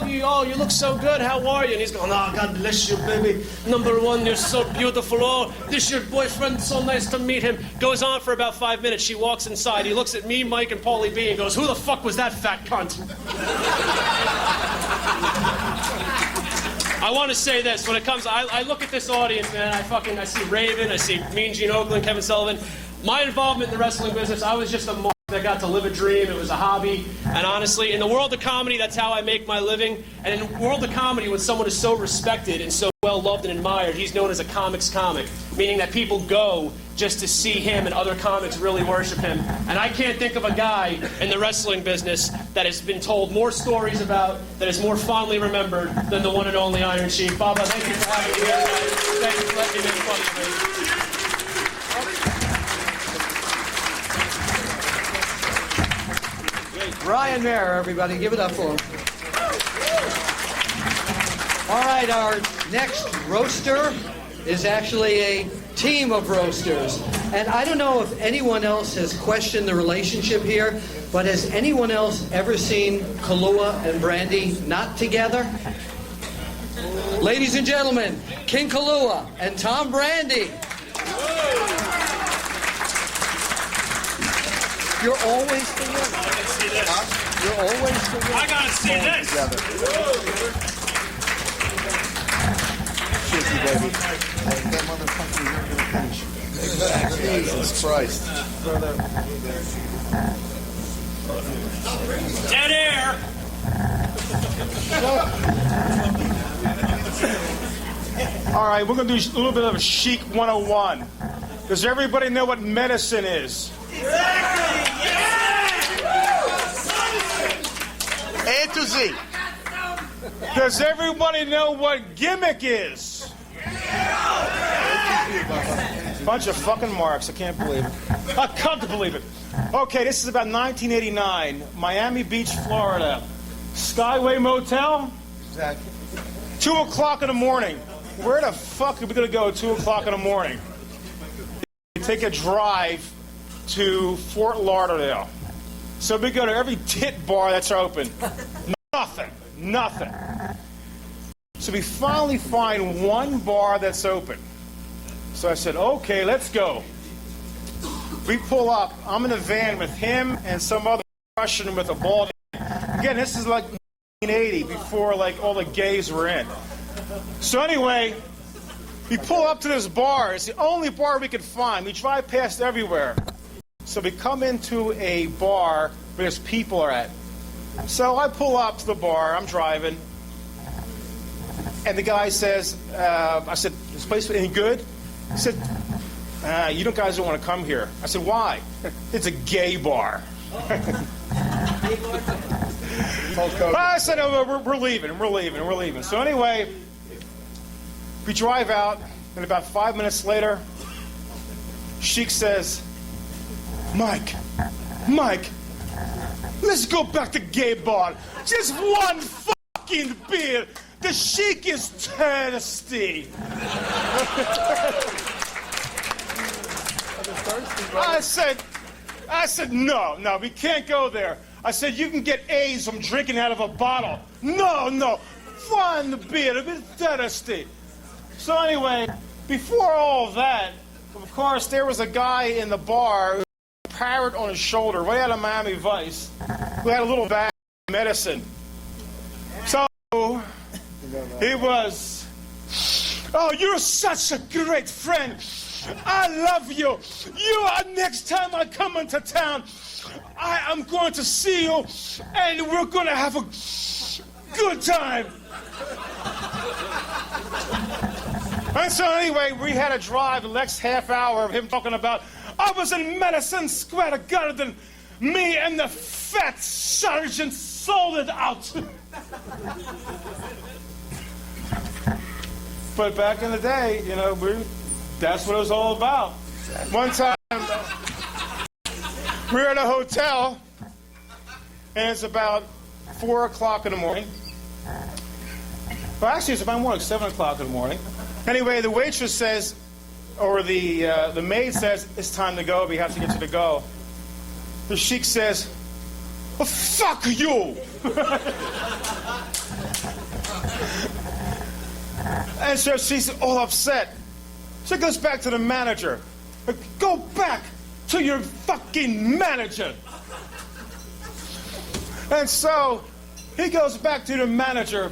you. Oh, you look so good. How are you?" And he's going, "Oh, God bless you, baby. Number one, you're so beautiful. Oh, this is your boyfriend. So nice to meet him." Goes on for about 5 minutes. She walks inside. He looks at me, Mike, and Paulie B and goes, "Who the fuck was that fat cunt?" I want to say this. When it comes, I look at this audience, man. I see Raven. I see Mean Gene Oakland, Kevin Sullivan. My involvement in the wrestling business, I was just a mark that got to live a dream. It was a hobby. And honestly, in the world of comedy, that's how I make my living. And in the world of comedy, when someone is so respected and so well loved and admired, he's known as a comic's comic, meaning that people go just to see him and other comics really worship him. And I can't think of a guy in the wrestling business that has been told more stories about, that is more fondly remembered than the one and only Iron Sheik. Baba, thank you for having me here tonight. Thank you for letting me make fun of me. Ryan Mayer, everybody, give it up for him. All right, our next roaster is actually a team of roasters. And I don't know if anyone else has questioned the relationship here, but has anyone else ever seen Kahlua and Brandy not together? Ladies and gentlemen, King Kahlua and Tom Brandy. You're always together. You're always together. I gotta see this. Shitty, baby. That motherfucker, you're gonna finish. Exactly. Jesus Christ. Dead air. All right, we're going to do a little bit of a Chic 101. Does everybody know what medicine is? A to Z. Does everybody know what gimmick is? Bunch of fucking marks. I can't believe it. I can't believe it. Okay, this is about 1989, Miami Beach, Florida. Skyway Motel. Exactly. 2 o'clock in the morning. Where the fuck are we gonna go at 2 o'clock in the morning? We take a drive to Fort Lauderdale. So we go to every tit bar that's open. Nothing. So we finally find one bar that's open. So I said, okay, let's go. We pull up. I'm in a van with him and some other Russian with a bald head. Again, this is like 1980, before like all the gays were in. So anyway, we pull up to this bar. It's the only bar we could find. We drive past everywhere. So we come into a bar where there's people are at. So I pull up to the bar. I'm driving. And the guy says, I said, this place any good? He said, you guys don't want to come here. I said, why? It's a gay bar. I said, oh, we're leaving. So anyway, we drive out, and about 5 minutes later, Sheik says, Mike, let's go back to gay bar. Just one fucking beer. The Sheik is thirsty. I said, no, we can't go there. I said, you can get AIDS from drinking out of a bottle. No, one beer, a bit thirsty. So anyway, before all of that, of course, there was a guy in the bar with a parrot on his shoulder, way out of Miami Vice, who had a little bag of medicine. So he was, oh, you're such a great friend. I love you. Next time I come into town, I am going to see you, and we're going to have a good time. And so anyway, we had a drive the next half hour of him talking about, I was in Madison Square Garden, me and the fat sergeant sold it out. But back in the day, that's what it was all about. One time, we were in a hotel, and it's about 4 o'clock in the morning. Well, actually, it's about more like 7 o'clock in the morning. Anyway, the waitress says, or the maid says, it's time to go. We have to get you to go. The Sheik says, well, fuck you. And so she's all upset. She goes back to the manager. Go back to your fucking manager. And so he goes back to the manager.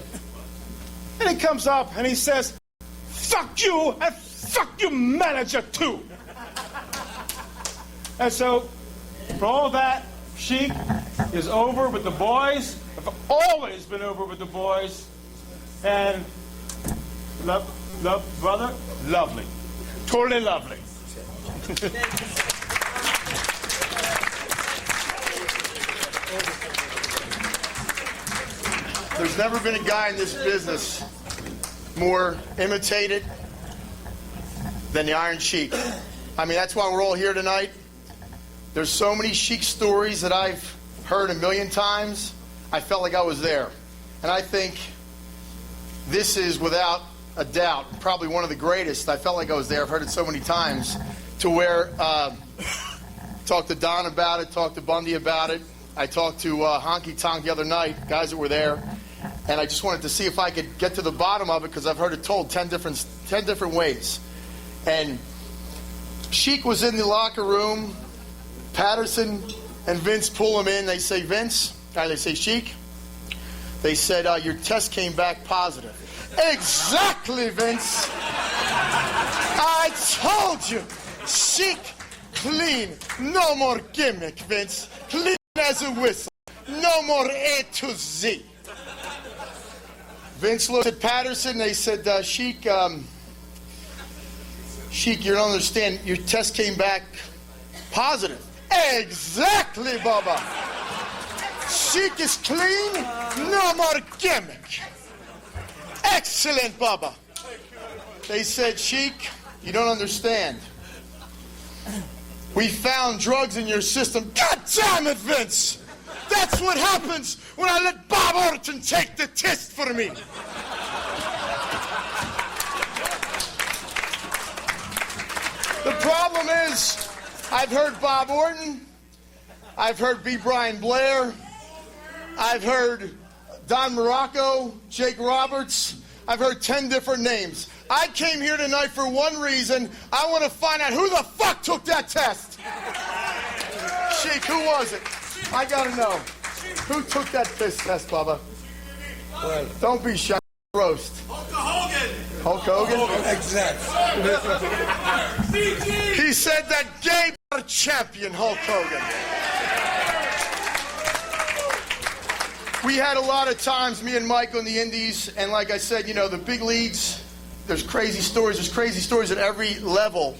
And he comes up and he says, fuck you and fuck your manager too. And so for all that, Sheik is over with the boys. I've always been over with the boys. And love, brother, lovely. Totally lovely. There's never been a guy in this business more imitated than the Iron Sheik. I mean, that's why we're all here tonight. There's so many Sheik stories that I've heard a million times. I felt like I was there. And I think this is, without a doubt, probably one of the greatest. I felt like I was there. I've heard it so many times to where talked to Don about it, talked to Bundy about it. I talked to Honky Tonk the other night, guys that were there. And I just wanted to see if I could get to the bottom of it because I've heard it told 10 different ways. And Sheik was in the locker room. Patterson and Vince pull him in. They say, Vince, they say, Sheik. They said, your test came back positive. Exactly, Vince. I told you. Sheik, clean. No more gimmick, Vince. Clean as a whistle. No more A to Z. Vince looked at Patterson. They said, Sheik, Sheik, you don't understand. Your test came back positive. Exactly, Bubba. Sheik is clean. No more gimmick. Excellent, Bubba. They said, Sheik, you don't understand. We found drugs in your system. God damn it, Vince! That's what happens when I let Bob Orton take the test for me. The problem is, I've heard Bob Orton, I've heard B. Brian Blair, I've heard Don Morocco, Jake Roberts, I've heard 10 different names. I came here tonight for one reason. I want to find out who the fuck took that test. Sheik, who was it? I gotta know. Who took that piss test, Bubba? Well, don't be shy. Roast. Hulk Hogan. Hulk Hogan? Exactly. He said that gay champion, Hulk Hogan. We had a lot of times, me and Mike on the indies, and like I said, you know, the big leagues, there's crazy stories at every level.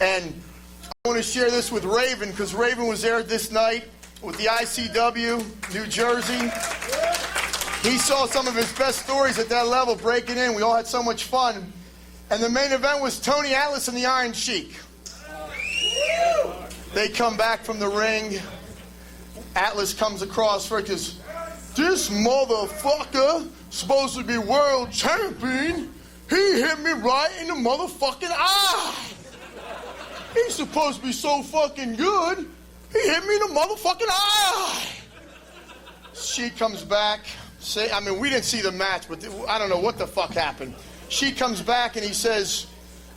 And I want to share this with Raven, because Raven was there this night with the ICW, New Jersey. He saw some of his best stories at that level, breaking in. We all had so much fun. And the main event was Tony Atlas and the Iron Sheik. They come back from the ring. Atlas comes across first, because this motherfucker, supposed to be world champion, he hit me right in the motherfucking eye. He's supposed to be so fucking good, he hit me in the motherfucking eye. She comes back. We didn't see the match, but I don't know what the fuck happened. She comes back and he says,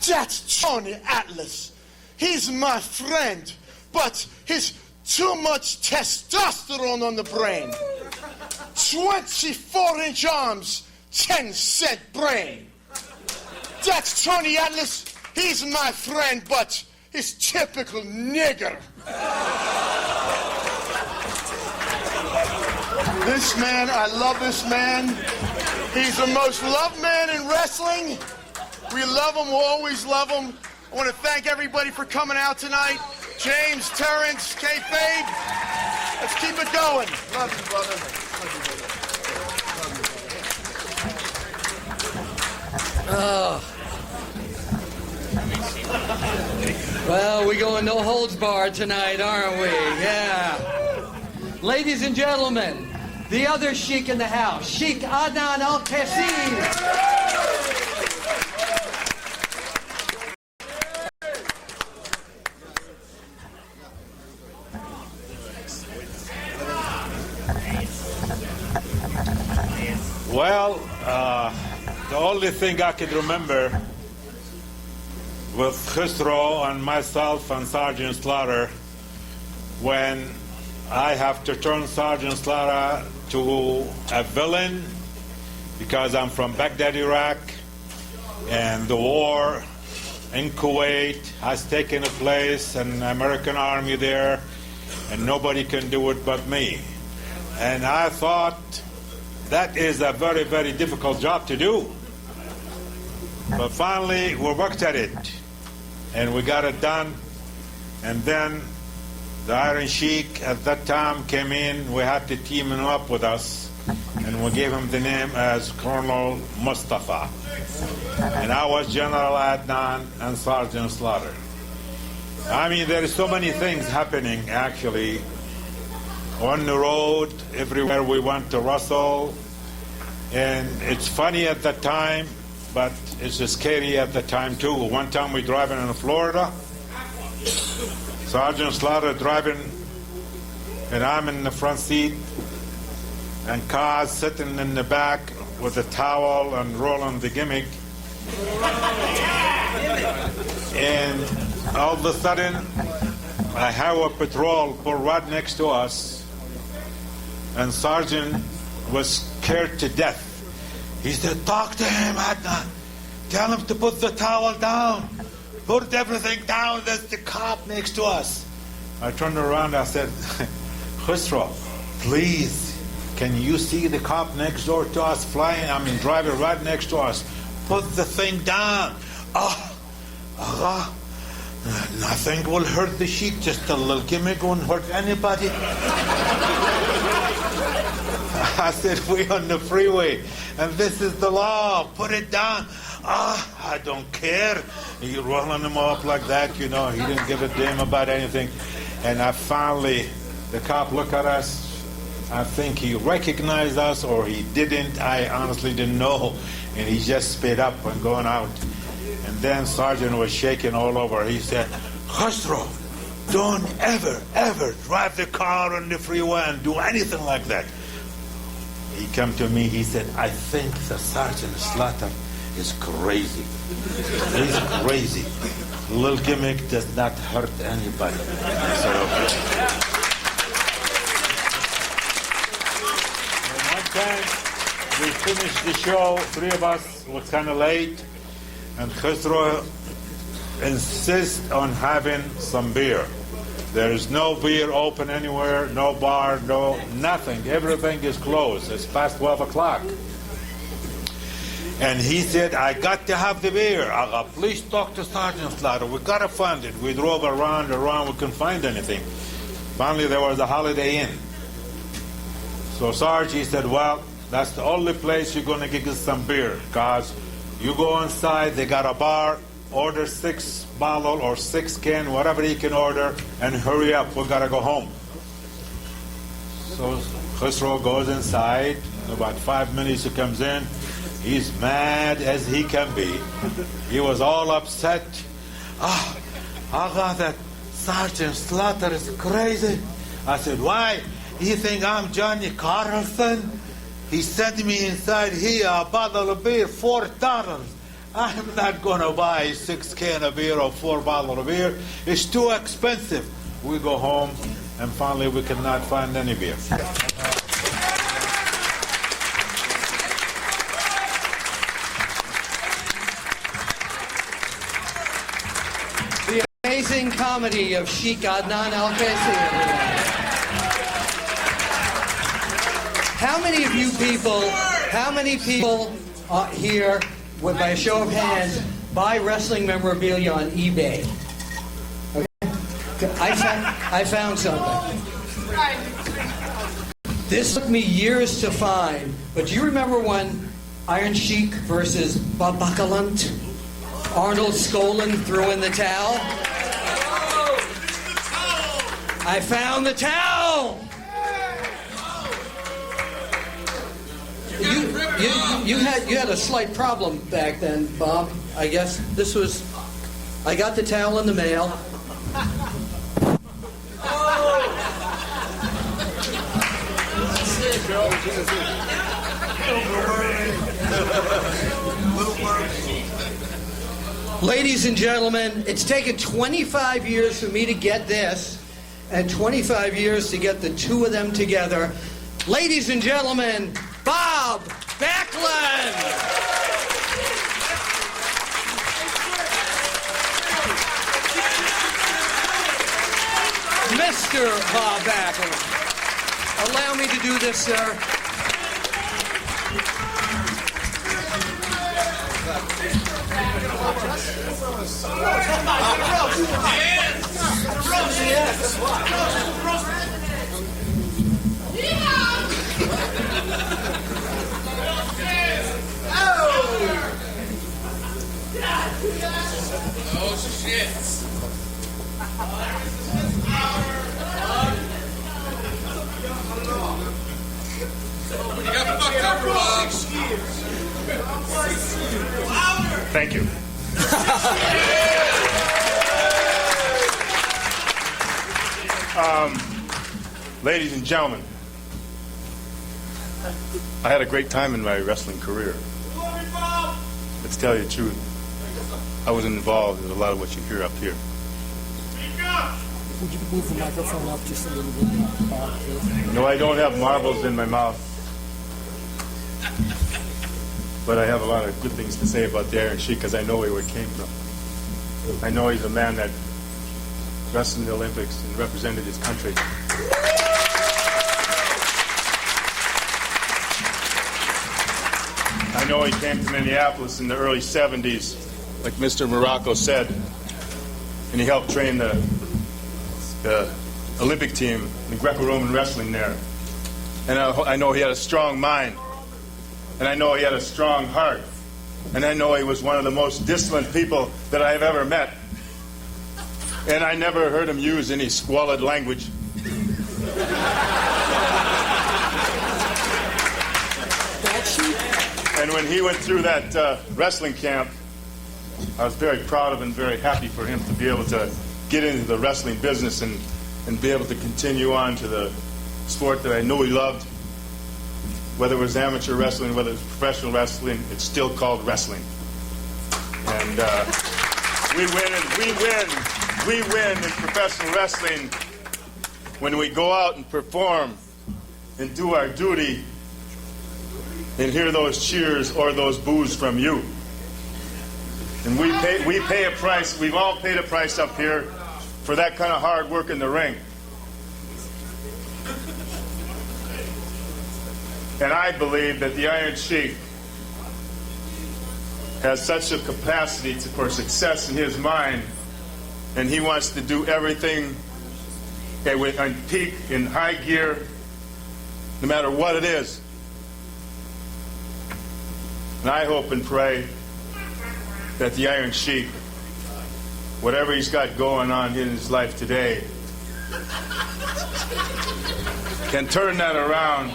that's Tony Atlas. He's my friend, but he's too much testosterone on the brain. 24-inch arms, 10-cent brain. That's Tony Atlas. He's my friend, but he's typical nigger. This man, I love this man. He's the most loved man in wrestling. We love him, we'll always love him. I want to thank everybody for coming out tonight. James, Terrence, Kayfabe. Let's keep it going. Love you, brother. Well, we're going no holds barred tonight, aren't we? Yeah. Ladies and gentlemen, the other Sheik in the house, Sheik Adnan Al-Kassim. Well, the only thing I could remember with Khusro and myself and Sergeant Slaughter, when I have to turn Sergeant Slaughter to a villain because I'm from Baghdad, Iraq, and the war in Kuwait has taken place, and the American army there, and nobody can do it but me. And I thought that is a very, very difficult job to do. But finally, we worked at it, and we got it done. And then the Iron Sheik at that time came in. We had to team him up with us, and we gave him the name as Colonel Mustafa. And I was General Adnan and Sergeant Slaughter. I mean, there are so many things happening, actually, on the road, everywhere we went to wrestle. And it's funny at that time, but it's scary at the time too. One time we driving in Florida, Sergeant Slaughter driving, and I'm in the front seat, and Kaz sitting in the back with a towel and rolling the gimmick. And all of a sudden, a highway patrol pulled right next to us, and Sergeant was scared to death. He said, talk to him, Adnan. Tell him to put the towel down. Put everything down. There's the cop next to us. I turned around. I said, Khusro, please, can you see the cop next door to us driving right next to us? Put the thing down. Oh, Aga, nothing will hurt the Sheik, just a little gimmick won't hurt anybody. I said, we're on the freeway, and this is the law. Put it down. I don't care. He rolling him up like that, you know. He didn't give a damn about anything. And the cop looked at us. I think he recognized us or he didn't. I honestly didn't know. And he just sped up and going out. And then Sergeant was shaking all over. He said, Khosrow, don't ever drive the car on the freeway and do anything like that. He came to me, he said, I think the Sergeant Slaughter is crazy. He's crazy. Little gimmick does not hurt anybody. I said, okay. And one time, we finished the show, three of us were kind of late, and Khosrow insists on having some beer. There is no beer open anywhere, no bar, no nothing. Everything is closed. It's past 12 o'clock. And he said, I got to have the beer. Aga, please talk to Sergeant Slaughter. We got to find it. We drove around, we couldn't find anything. Finally, there was a Holiday Inn. So Sarge, he said, well, that's the only place you're going to get some beer. Because you go inside, they got a bar, order 6 bottle or 6 can, whatever you can order, and hurry up, we gotta go home. So Khosrow goes inside. In about 5 minutes he comes in. He's mad as he can be. He was all upset. Aga, that Sergeant Slaughter is crazy. I said, why? You think I'm Johnny Carlson? He sent me inside here a bottle of beer, $4. I'm not going to buy 6 cans of beer or 4 bottles of beer. It's too expensive. We go home, and finally we cannot find any beer. The amazing comedy of Sheikh Adnan Al-Qaisi, everyone. How many people here, by a show of hands, buy wrestling memorabilia on eBay? Okay. I found something. This took me years to find, but do you remember when Iron Sheik versus Babakalant, Arnold Skolin threw in the towel? I found the towel! You had a slight problem back then, Bob. I guess this was. I got the towel in the mail. Ladies and gentlemen, it's taken 25 years for me to get this, and 25 years to get the two of them together. Ladies and gentlemen, Bob Backlund! Mr. Bob Backlund. Allow me to do this, sir. Oh, shit. You got fucked up for 6 years. Thank you. Ladies and gentlemen, I had a great time in my wrestling career. Let's tell you the truth. I was involved in a lot of what you hear up here. Would you move the microphone up just a little bit, Bob, please? No, I don't have marbles in my mouth. But I have a lot of good things to say about the Iron Sheik because I know where he came from. I know he's a man that wrestled in the Olympics and represented his country. I know he came to Minneapolis in the early 70s like Mr. Morocco said, and he helped train the Olympic team, the Greco-Roman wrestling there. And I know he had a strong mind, and I know he had a strong heart, and I know he was one of the most disciplined people that I have ever met. And I never heard him use any squalid language. And when he went through that wrestling camp, I was very proud of and very happy for him to be able to get into the wrestling business and be able to continue on to the sport that I knew he loved. Whether it was amateur wrestling, whether it was professional wrestling, it's still called wrestling. And we win in professional wrestling when we go out and perform and do our duty and hear those cheers or those boos from you. And we pay a price. We've all paid a price up here for that kind of hard work in the ring. And I believe that the Iron Sheik has such a capacity for success in his mind, and he wants to do everything on peak, in high gear, no matter what it is. And I hope and pray that the Iron Sheik, whatever he's got going on in his life today, can turn that around.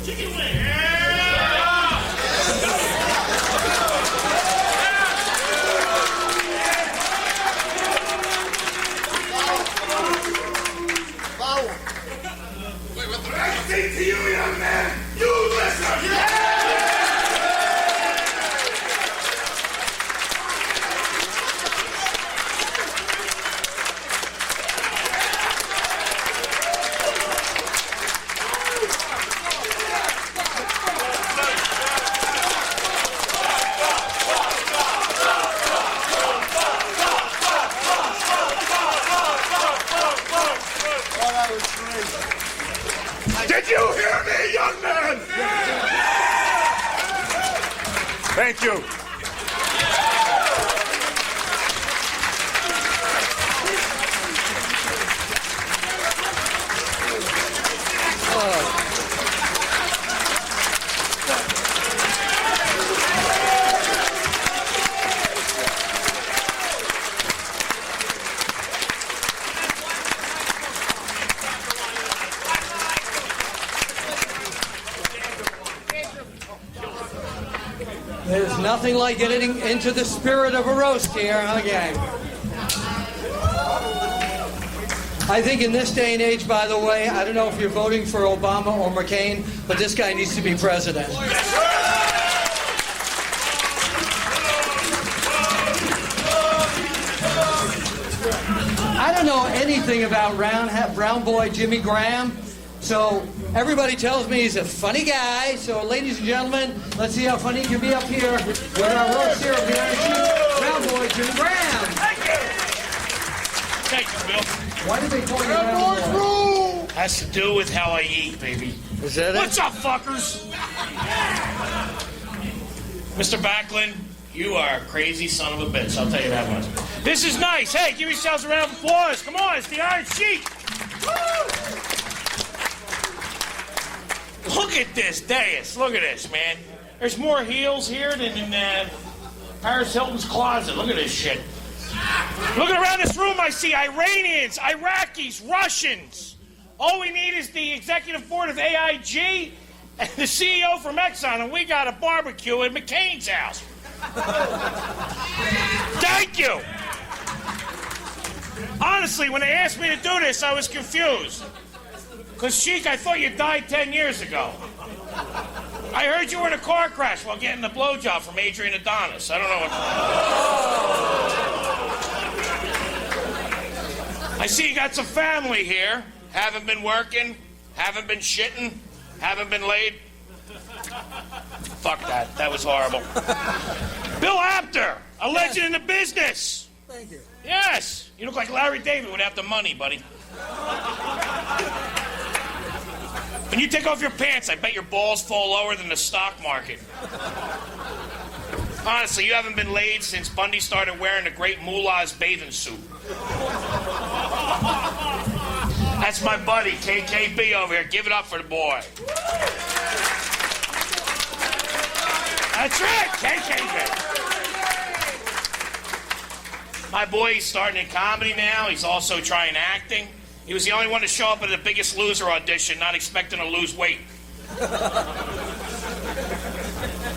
Chicken wing! Wait, what the I speak to you, young man! You listen! Did you hear me, young man? Thank you. There's nothing like getting into the spirit of a roast here, huh, gang? I think in this day and age, by the way, I don't know if you're voting for Obama or McCain, but this guy needs to be president. I don't know anything about brown boy Jimmy Graham, so everybody tells me he's a funny guy. So, ladies and gentlemen, let's see how funny he can be up here with our roast here of the Iron Sheik, brown boy Jimmy Graham. Thank you! Thank you, Bill. Why did they call you brown boy? Has to do with how I eat, baby. Is that it? What's up, fuckers? Mr. Backlund, you are a crazy son of a bitch, I'll tell you that much. This is nice. Hey, give yourselves a round of applause. Come on, it's the Iron Sheik. Woo! Look at this dais. Look at this, man. There's more heels here than in Paris Hilton's closet. Look at this shit. Looking around this room, I see Iranians, Iraqis, Russians. All we need is the executive board of AIG and the CEO from Exxon, and we got a barbecue at McCain's house. Thank you. Honestly, when they asked me to do this, I was confused. Because, Sheik, I thought you died 10 years ago. I heard you were in a car crash while getting a blowjob from Adrian Adonis. I don't know what... I see you got some family here. Haven't been working, haven't been shitting, haven't been laid. Fuck that. That was horrible. Bill Apter, a legend in the business. Thank you. Yes. You look like Larry David without the money, buddy. When you take off your pants, I bet your balls fall lower than the stock market. Honestly, you haven't been laid since Bundy started wearing the Great Mullah's bathing suit. That's my buddy, KKB over here. Give it up for the boy. That's right, KKB. My boy, he's starting in comedy now. He's also trying acting. He was the only one to show up at the Biggest Loser audition, not expecting to lose weight.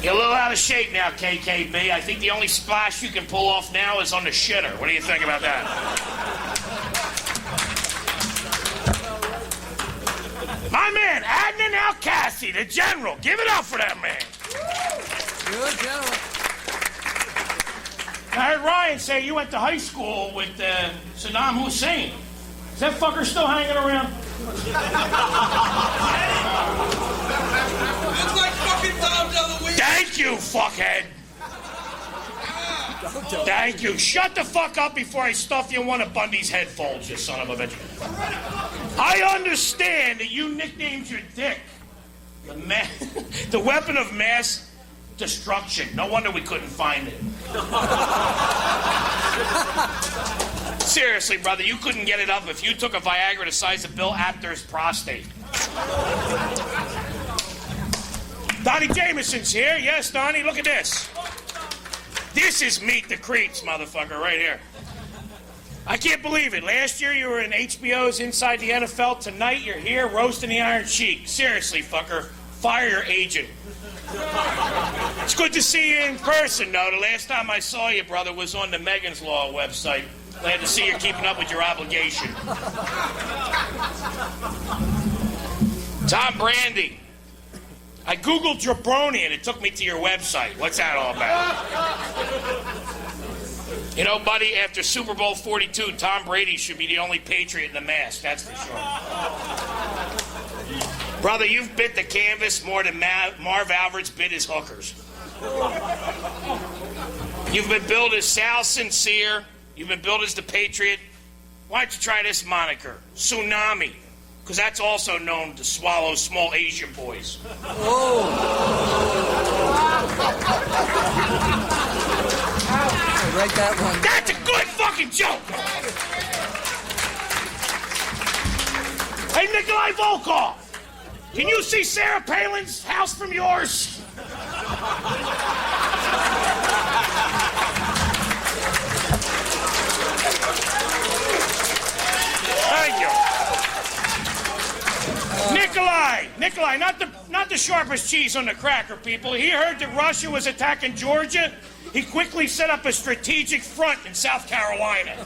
You're a little out of shape now, KKB. I think the only splash you can pull off now is on the shitter. What do you think about that? My man, Adnan Al-Kassi, the general. Give it up for that man. Good general. I heard Ryan say you went to high school with Saddam Hussein. Is that fucker still hanging around? It's like fucking Tom DeLuise. Thank you, fuckhead. Thank you. Shut the fuck up before I stuff you in one of Bundy's headphones, you son of a bitch. I understand that you nicknamed your dick the weapon of mass destruction. No wonder we couldn't find it. Seriously, brother, you couldn't get it up if you took a Viagra the size of Bill Apter's prostate. Donnie Jameson's here. Yes, Donnie, look at this. This is Meet the Creeps, motherfucker, right here. I can't believe it. Last year you were in HBO's Inside the NFL. Tonight you're here roasting the Iron Sheik. Seriously, fucker, fire your agent. It's good to see you in person, though. The last time I saw you, brother, was on the Megan's Law website. Glad to see you're keeping up with your obligation. Tom Brandy. I Googled jabroni and it took me to your website. What's that all about? You know, buddy, after Super Bowl 42, Tom Brady should be the only Patriot in the mask, that's for sure. Brother, you've bit the canvas more than Marv Alvarez bit his hookers. You've been billed as Sal Sincere. You've been billed as the Patriot. Why don't you try this moniker? Tsunami. Because that's also known to swallow small Asian boys. Oh. Write that one. That's a good fucking joke! Hey, Nikolai Volkov! Can you see Sarah Palin's house from yours? Thank you. Nikolai, not the sharpest cheese on the cracker, people. He heard that Russia was attacking Georgia. He quickly set up a strategic front in South Carolina.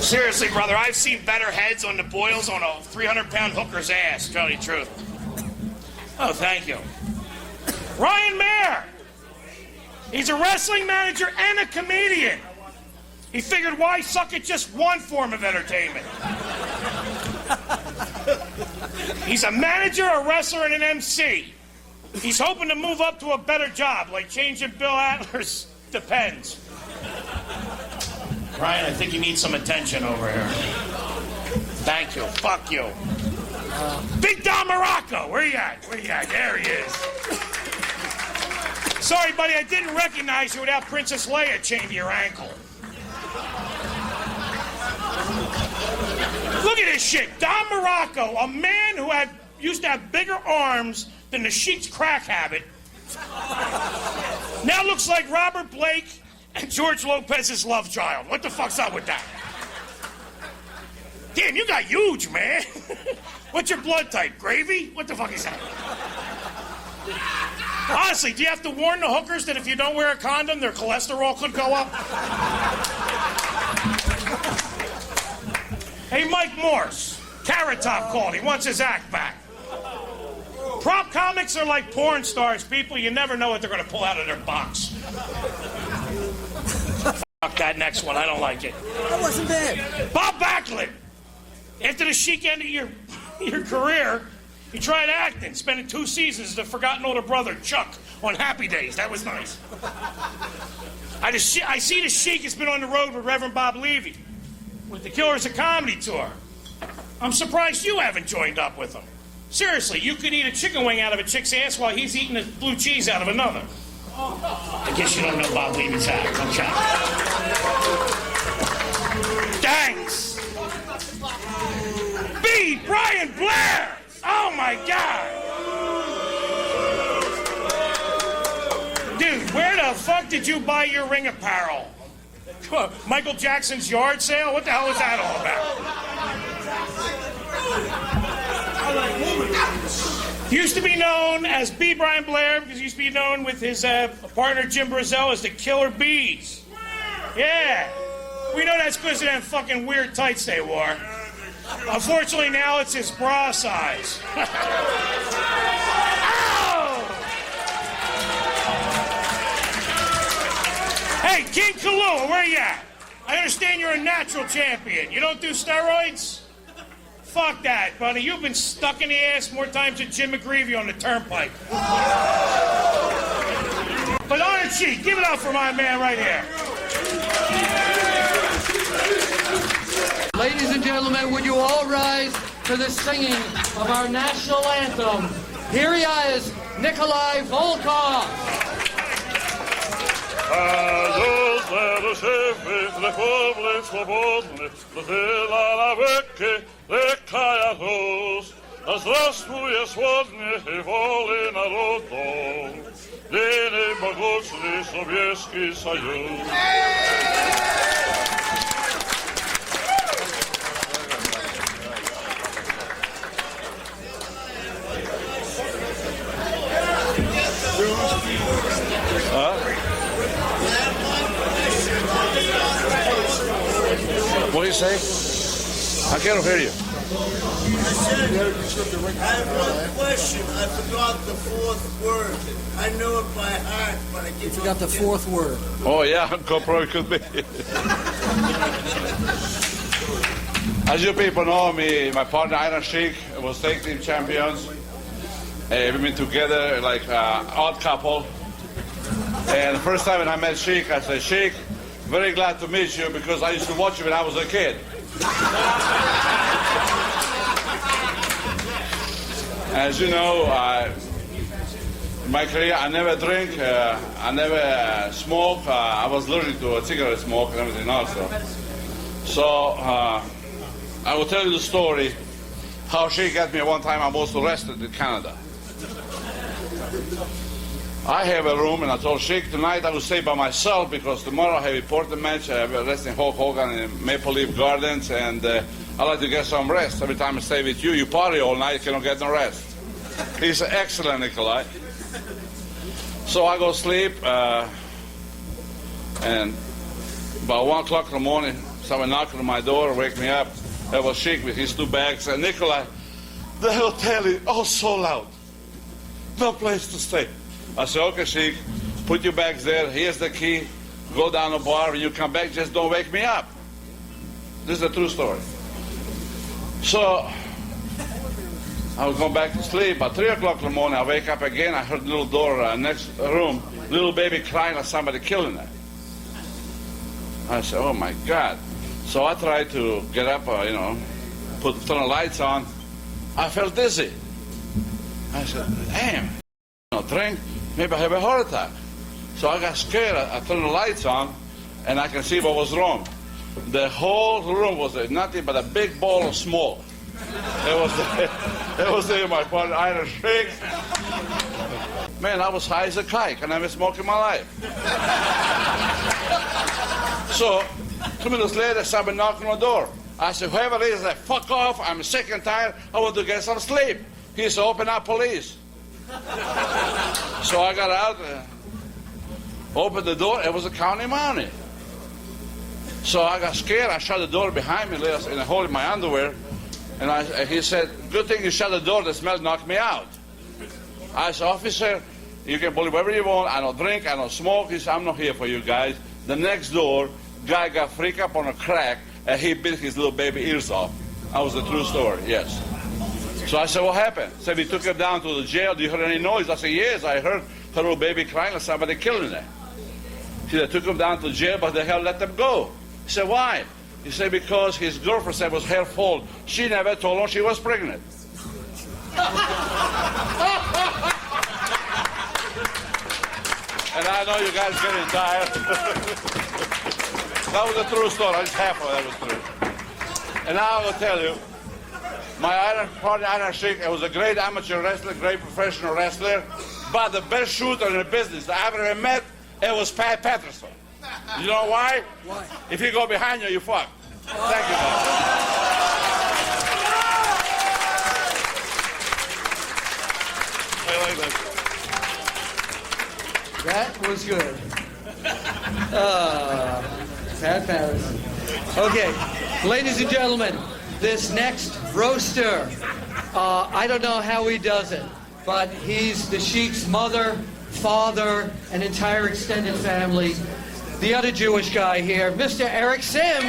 Seriously, brother, I've seen better heads on the boils on a 300-pound hooker's ass, to tell you the truth. Oh, thank you. Ryan Mayer. He's a wrestling manager and a comedian. He figured, why suck at just one form of entertainment? He's a manager, a wrestler, and an MC. He's hoping to move up to a better job, like changing Bill Adler's Depends. Ryan, I think you need some attention over here. Thank you. Fuck you. Big Don Morocco, where you at? Where you at? There he is. Sorry, buddy, I didn't recognize you without Princess Leia chained to your ankle. Look at this shit. Don Morocco, a man who used to have bigger arms than the Sheik's crack habit, now looks like Robert Blake and George Lopez's love child. What the fuck's up with that? Damn, you got huge, man. What's your blood type? Gravy? What the fuck is that? Honestly, do you have to warn the hookers that if you don't wear a condom, their cholesterol could go up? Hey, Mike Morse, Carrot Top called. He wants his act back. Prop comics are like porn stars, people. You never know what they're going to pull out of their box. Fuck that next one. I don't like it. That wasn't bad. Bob Backlund. After the Chic ended your career, he tried acting, spending 2 seasons as the forgotten older brother, Chuck, on Happy Days. That was nice. I see the Chic has been on the road with Reverend Bob Levy with the Killers of Comedy tour. I'm surprised you haven't joined up with him. Seriously, you could eat a chicken wing out of a chick's ass while he's eating the blue cheese out of another. I guess you don't know Bob Levy's act. I'm shocked. Thanks. B. Brian Blair. Oh my God. Dude, where the fuck did you buy your ring apparel? Michael Jackson's yard sale? What the hell is that all about? He used to be known as B. Brian Blair because he used to be known with his partner Jim Brazel as the Killer Bees. Yeah. We know that's because of them fucking weird tights they wore. Unfortunately, now it's his bra size. Hey, King Kalua, where you at? I understand you're a natural champion. You don't do steroids? Fuck that, buddy. You've been stuck in the ass more times than Jim McGreevy on the turnpike. But Iron Sheik, give it up for my man right here. Ladies and gentlemen, would you all rise for the singing of our national anthem? Here he is, Nikolai Volkov. Здравствуй, сводный и волый народ, ныне могучий Советский Союз. What do you say? I can't hear you. I said, I have one question. I forgot the fourth word. I know it by heart, but I You forgot the fourth word. Oh, yeah, probably could be. As you people know, my partner Iron Sheik was tag team champions. We've been together like odd couple. And the first time when I met Sheik, I said, Sheik, very glad to meet you because I used to watch you when I was a kid. As you know, in my career, I never drink, I never smoke. I was allergic to a cigarette smoke and everything also. So I will tell you the story how she got me one time. I was arrested in Canada. I have a room, and I told Sheik tonight I will stay by myself because tomorrow I have a important match. I have a wrestling Hulk Hogan in Maple Leaf Gardens, and I like to get some rest. Every time I stay with you, you party all night, you cannot get no rest. He's excellent, Nikolai. So I go sleep, and about 1 o'clock in the morning, someone knocked on my door, wake me up. That was Sheik with his 2 bags, and Nikolai, the hotel is so loud. No place to stay. I said, okay, Sheik, put your bags there. Here's the key. Go down the bar. When you come back, just don't wake me up. This is a true story. So I was going back to sleep. At 3 o'clock in the morning, I wake up again. I heard the little door next room. Little baby crying like somebody killing her. I said, oh, my God. So I tried to get up, turn the lights on. I felt dizzy. I said, damn. Drink, maybe I have a heart attack. So I got scared. I turned the lights on, and I can see what was wrong. The whole room was nothing but a big ball of smoke. It was there, my partner, Iron Sheik. Man, I was high as a kite. I never smoked in my life. So, 2 minutes later, somebody knocked on the door. I said, whoever it is, I said, fuck off. I'm sick and tired. I want to get some sleep. He said, open up, police. So I got out, opened the door. It was a county mountie. So I got scared. I shut the door behind me, left in a hole in my underwear. And he said, good thing you shut the door. The smell knocked me out. I said, officer, you can believe whatever you want. I don't drink. I don't smoke. He said, I'm not here for you guys. The next door, guy got freaked up on a crack, and he bit his little baby ears off. That was the true story, yes. So I said, what happened? He said, we took her down to the jail. Do you hear any noise? I said, yes, I heard her little baby crying like somebody killing her. He said, took him down to jail, but the hell let them go. He said, why? He said because his girlfriend said it was her fault. She never told him she was pregnant. And I know you guys getting tired. That was a true story. Just half of that was true. And now I will tell you, my partner, Iron Sheik, was a great amateur wrestler, great professional wrestler, but the best shooter in the business that I've ever met, it was Pat Patterson. You know why? Why? If you go behind you, you fuck. Thank you, man. I like that. That was good. Pat Patterson. Okay, ladies and gentlemen, this next roaster, I don't know how he does it, but he's the Sheik's mother, father, and entire extended family. The other Jewish guy here, Mr. Eric Sims.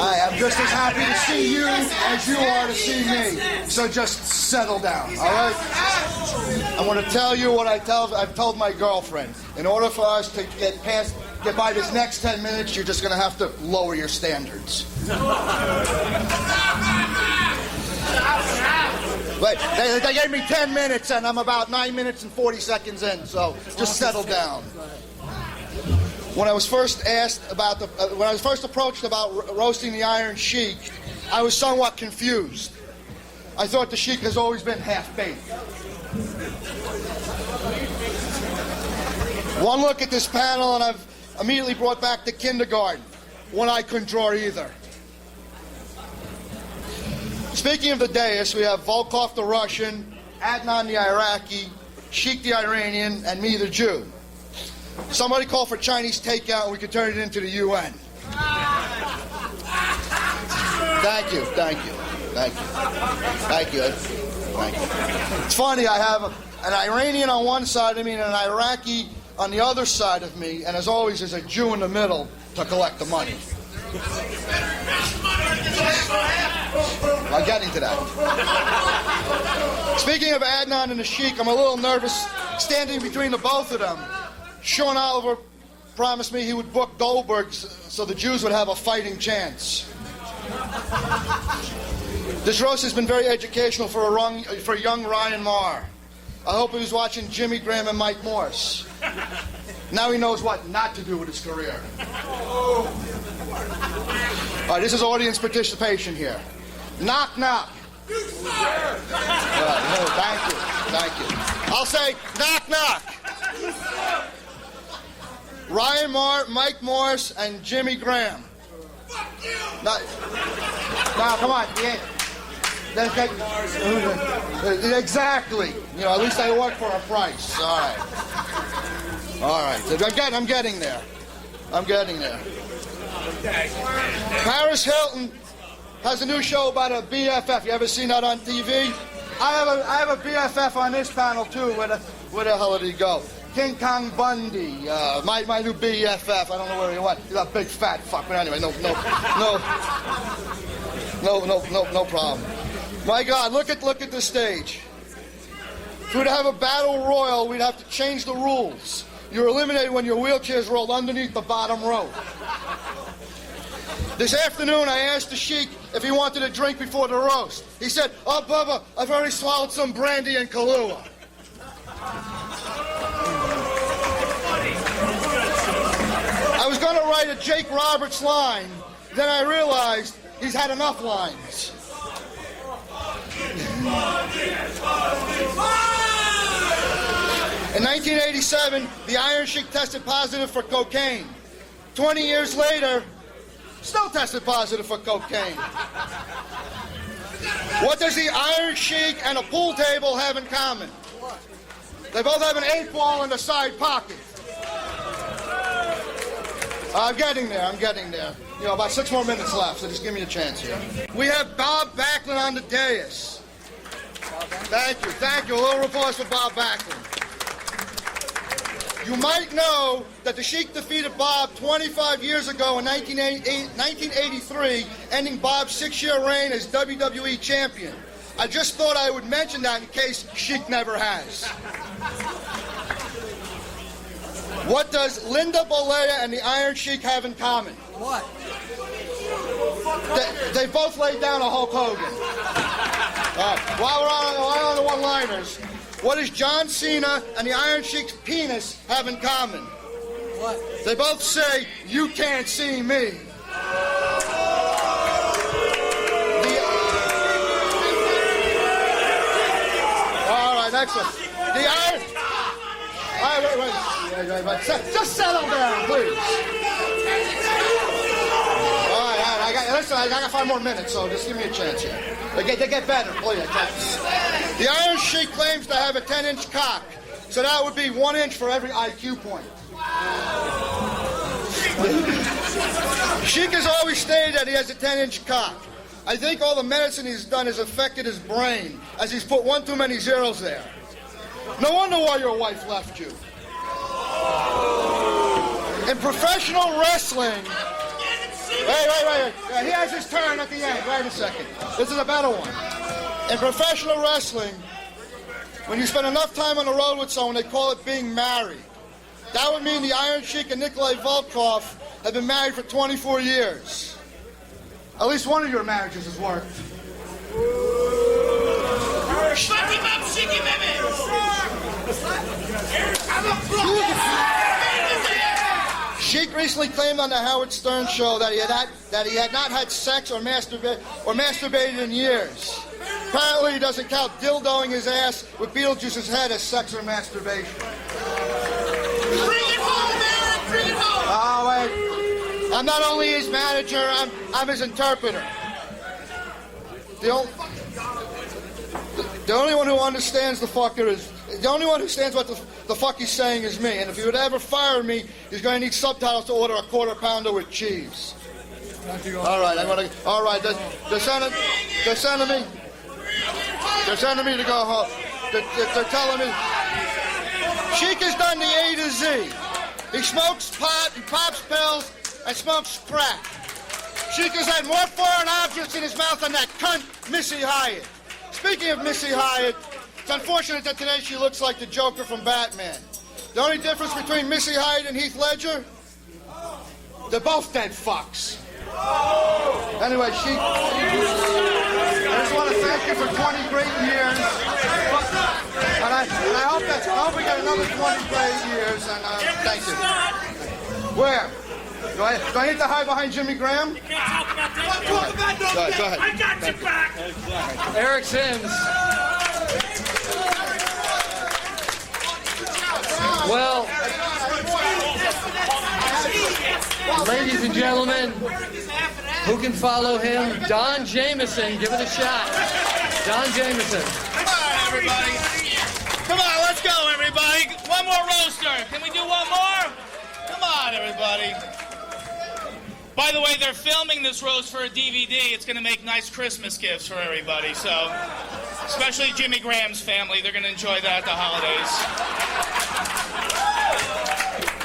Hi, I'm just as happy to see you as you are to see me. So just settle down, all right? I want to tell you what I've told my girlfriend. In order for us to get by this next 10 minutes, you're just going to have to lower your standards. But they gave me 10 minutes, and I'm about 9 minutes and 40 seconds in, so just settle down. When I was first approached about roasting the Iron Sheik, I was somewhat confused. I thought the Sheik has always been half-baked. One look at this panel, and I've immediately brought back to kindergarten, when I couldn't draw either. Speaking of the dais, we have Volkov the Russian, Adnan the Iraqi, Sheik the Iranian, and me the Jew. Somebody call for Chinese takeout and we could turn it into the UN. Thank you, thank you, thank you, thank you, thank you. It's funny, I have an Iranian on one side of me and an Iraqi on the other side of me, and as always, there's a Jew in the middle to collect the money. I'm getting to that. Speaking of Adnan and the Sheik, I'm a little nervous standing between the both of them. Sean Oliver promised me he would book Goldberg so the Jews would have a fighting chance. This roast has been very educational for young Ryan Marr. I hope he was watching Jimmy Graham and Mike Morse. Now he knows what not to do with his career. All right, this is audience participation here. Knock, knock. Thank you, thank you. I'll say knock, knock. Ryan Marr, Mike Morse, and Jimmy Graham. Now, come on. Exactly. You know, at least I work for a price. All right. All right. I'm getting there. I'm getting there. Paris Hilton has a new show about a BFF. You ever seen that on TV? I have a BFF on this panel too. Where the hell did he go? King Kong Bundy, my new BFF. I don't know where he went. He's a big fat fuck. But anyway, no problem. My God, look at the stage. If we were to have a battle royal, we'd have to change the rules. You're eliminated when your wheelchair's rolled underneath the bottom row. This afternoon, I asked the Sheik if he wanted a drink before the roast. He said, "Oh, Bubba, I've already swallowed some brandy and Kahlua." I was going to write a Jake Roberts line, then I realized he's had enough lines. In 1987, the Iron Sheik tested positive for cocaine. 20 years later, still tested positive for cocaine. What does the Iron Sheik and a pool table have in common? They both have an 8-ball in the side pocket. I'm getting there. You know, about 6 more minutes left, so just give me a chance here. We have Bob Backlund on the dais. Thank you. A little applause for Bob Backlund. You might know that the Sheik defeated Bob 25 years ago in 1983, ending Bob's 6-year reign as WWE champion. I just thought I would mention that in case Sheik never has. What does Linda Bollea and the Iron Sheik have in common? What? They both laid down a Hulk Hogan. While we're on the one-liners, what does John Cena and the Iron Sheik's penis have in common? What? They both say, "You can't see me." All right, next one. The Iron... All right, wait. Just settle down, please. All right, I got 5 more minutes, so just give me a chance here. They get better, please. The Iron Sheik claims to have a 10-inch cock, so that would be 1 inch for every IQ point. Sheik has always stated that he has a 10-inch cock. I think all the medicine he's done has affected his brain, as he's put one too many zeros there. No wonder why your wife left you. In professional wrestling... Wait. He has his turn at the end. Wait a second. This is a better one. In professional wrestling, when you spend enough time on the road with someone, they call it being married. That would mean the Iron Sheik and Nikolai Volkov have been married for 24 years. At least one of your marriages has worked. Sheik recently claimed on the Howard Stern show that he had not had sex or masturbated in years. Apparently, he doesn't count dildoing his ass with Beetlejuice's head as sex or masturbation. Bring it home, man! Bring it home! Oh, wait. I'm not only his manager, I'm his interpreter. The only one who understands the fucker is... The only one who understands what the fuck he's saying is me. And if he would ever fire me, he's going to need subtitles to order a quarter pounder with cheese. All right, all right, they're sending me to go home. They're telling me... Sheik has done the A to Z. He smokes pot, he pops pills, and smokes crack. Sheik has had more foreign objects in his mouth than that cunt, Missy Hyatt. Speaking of Missy Hyatt, it's unfortunate that today she looks like the Joker from Batman. The only difference between Missy Hyatt and Heath Ledger? They're both dead fucks. Anyway, I just want to thank you for 20 great years. And I hope we get another 20 great years. And thank you. Where? Do I need to hide behind Jimmy Graham? Talk about that. Go ahead. I got you back. Eric Sims. Well, ladies and gentlemen, who can follow him? Don Jameson. Give it a shot. Don Jameson. Come on, everybody. Come on, let's go, everybody. One more roaster. Can we do one more? Come on, everybody. By the way, they're filming this roast for a DVD. It's going to make nice Christmas gifts for everybody. So, especially Jimmy Graham's family. They're going to enjoy that at the holidays.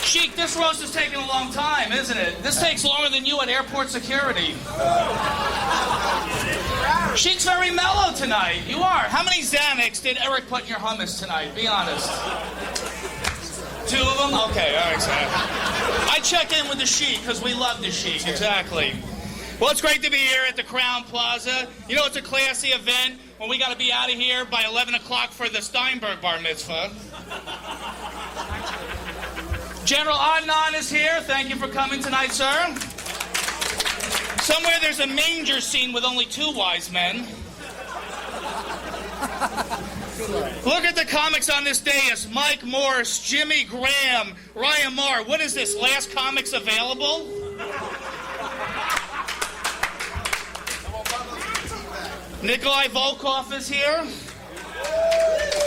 Sheik, this roast is taking a long time, isn't it? This takes longer than you at airport security. Sheik's very mellow tonight. You are. How many Xanax did Eric put in your hummus tonight? Be honest. 2 of them? Okay, all right, so I check in with the Sheik because we love the Sheik, exactly. Well, it's great to be here at the Crown Plaza. You know, it's a classy event when we got to be out of here by 11 o'clock for the Steinberg bar mitzvah. General Adnan is here. Thank you for coming tonight, sir. Somewhere there's a manger scene with only 2 wise men. Look at the comics on this dais. Mike Morse, Jimmy Graham, Ryan Marr. What is this, last comics available? Nikolai Volkov is here.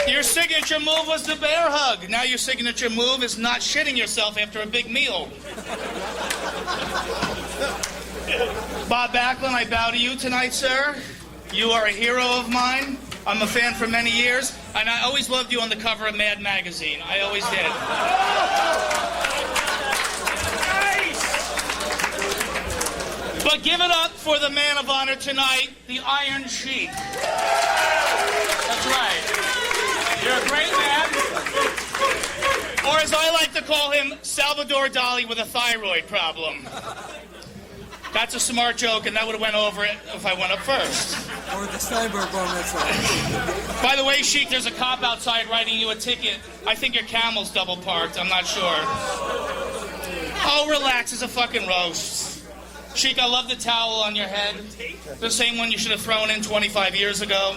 Your signature move was the bear hug. Now your signature move is not shitting yourself after a big meal. Bob Backlund, I bow to you tonight, sir. You are a hero of mine. I'm a fan for many years, and I always loved you on the cover of Mad Magazine. I always did. But give it up for the man of honor tonight, the Iron Sheik. That's right. You're a great man. Or as I like to call him, Salvador Dali with a thyroid problem. That's a smart joke, and that would have went over it if I went up first. Or the Steinberg bar mitzvah. By the way, Sheik, there's a cop outside writing you a ticket. I think your camel's double parked. I'm not sure. Oh, relax. It's a fucking roast. Sheik, I love the towel on your head. The same one you should have thrown in 25 years ago.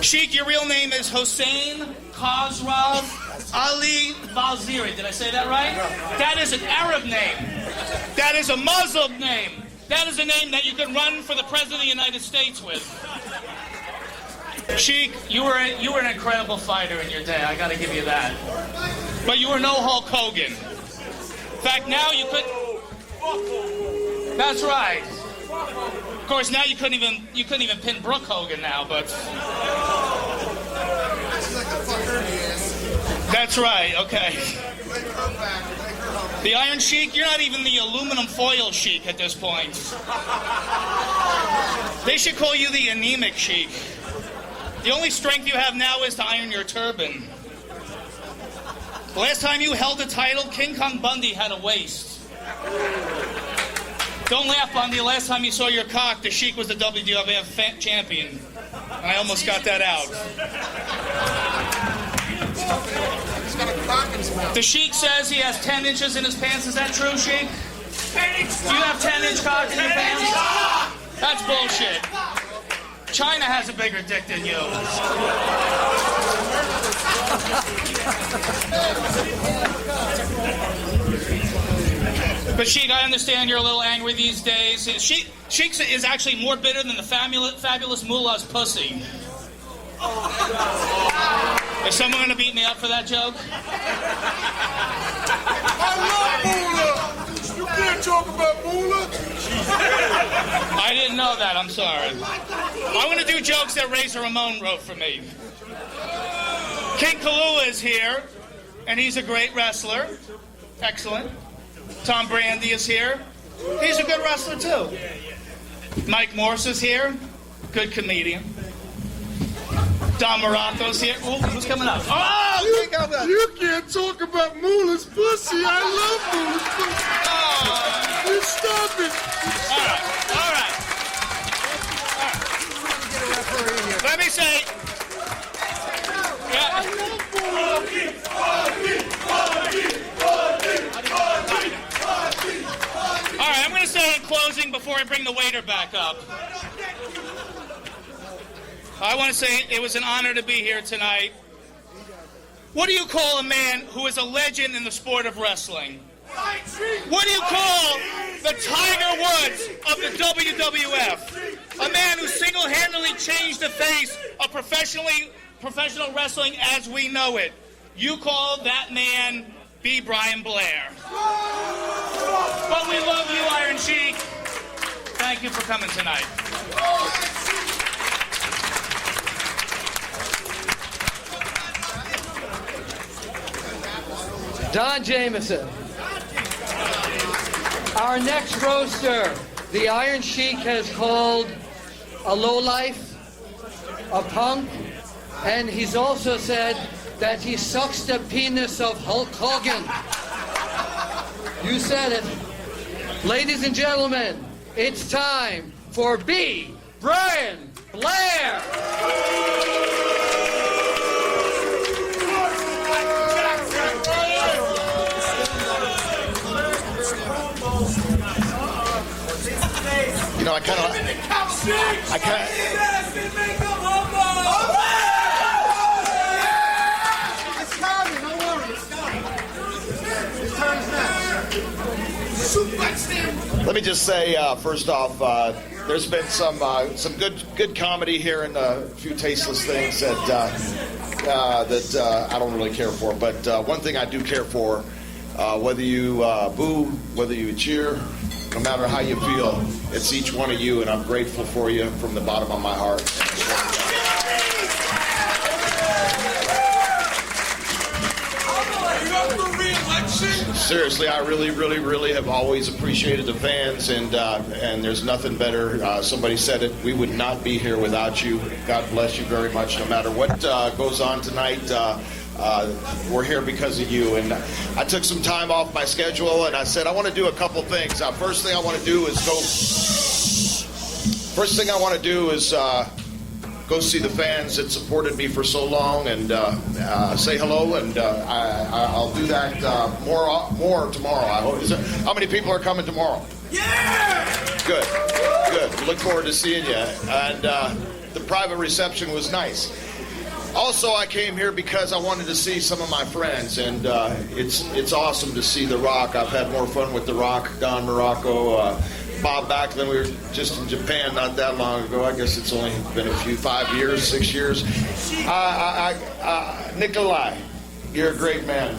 Sheik, your real name is Hossein Khosrav Ali Valziri. Did I say that right? That is an Arab name. That is a Muslim name. That is a name that you could run for the President of the United States with. Sheik, you were an incredible fighter in your day. I got to give you that. But you were no Hulk Hogan. In fact, now you could... That's right. Of course, now you couldn't even pin Brooke Hogan now, but... That's right, okay. The Iron Sheik, you're not even the aluminum foil Sheik at this point. They should call you the anemic Sheik. The only strength you have now is to iron your turban. The last time you held a title, King Kong Bundy had a waist. Don't laugh, Bundy. The last time you saw your cock, the Sheik was the WWF champion. And I almost got that out. The Sheik says he has 10 inches in his pants. Is that true, Sheik? Do you have 10-inch cock in your pants? That's bullshit. China has a bigger dick than you. But Sheik, I understand you're a little angry these days. Sheik is actually more bitter than the fabulous mullah's pussy. Is someone going to beat me up for that joke? I love Moolah! You can't talk about Moolah! I didn't know that, I'm sorry. I'm going to do jokes that Razor Ramon wrote for me. King Kalula is here, and he's a great wrestler. Excellent. Tom Brandy is here. He's a good wrestler, too. Mike Morse is here. Good comedian. Don Morocco's here. Ooh, who's coming up? Oh, you can't talk about Moolah's pussy. I love Moolah's pussy. Oh. You stop it. All right. Let me say. Yeah. All right, I'm going to say in closing before I bring the waiter back up. I want to say it was an honor to be here tonight. What do you call a man who is a legend in the sport of wrestling? What do you call the Tiger Woods of the WWF? A man who single-handedly changed the face of professional wrestling as we know it. You call that man B. Brian Blair. But we love you, Iron Sheik. Thank you for coming tonight. Don Jameson. Our next roaster, the Iron Sheik has called a lowlife, a punk, and he's also said that he sucks the penis of Hulk Hogan. You said it. Ladies and gentlemen, it's time for B. Brian Blair. You know, I kind of. It's coming, don't worry, it's coming. His turn's next. Let me just say, first off, there's been some good comedy here and a few tasteless things that I don't really care for. But one thing I do care for, whether you boo, whether you cheer, no matter how you feel, it's each one of you, and I'm grateful for you from the bottom of my heart. Seriously, I really have always appreciated the fans, and there's nothing better. Somebody said it, we would not be here without you. God bless you very much. No matter what goes on tonight, we're here because of you. And I took some time off my schedule, and I said I want to do a couple things. First thing I want to do is go see the fans that supported me for so long and say hello, and I'll do that more tomorrow. I hope. How many people are coming tomorrow? Yeah! Good. We look forward to seeing you. And the private reception was nice. Also, I came here because I wanted to see some of my friends, and it's awesome to see The Rock. I've had more fun with The Rock, Don Morocco, Bob Backlund. We were just in Japan not that long ago. I guess it's only been 6 years. Nikolai, you're a great man.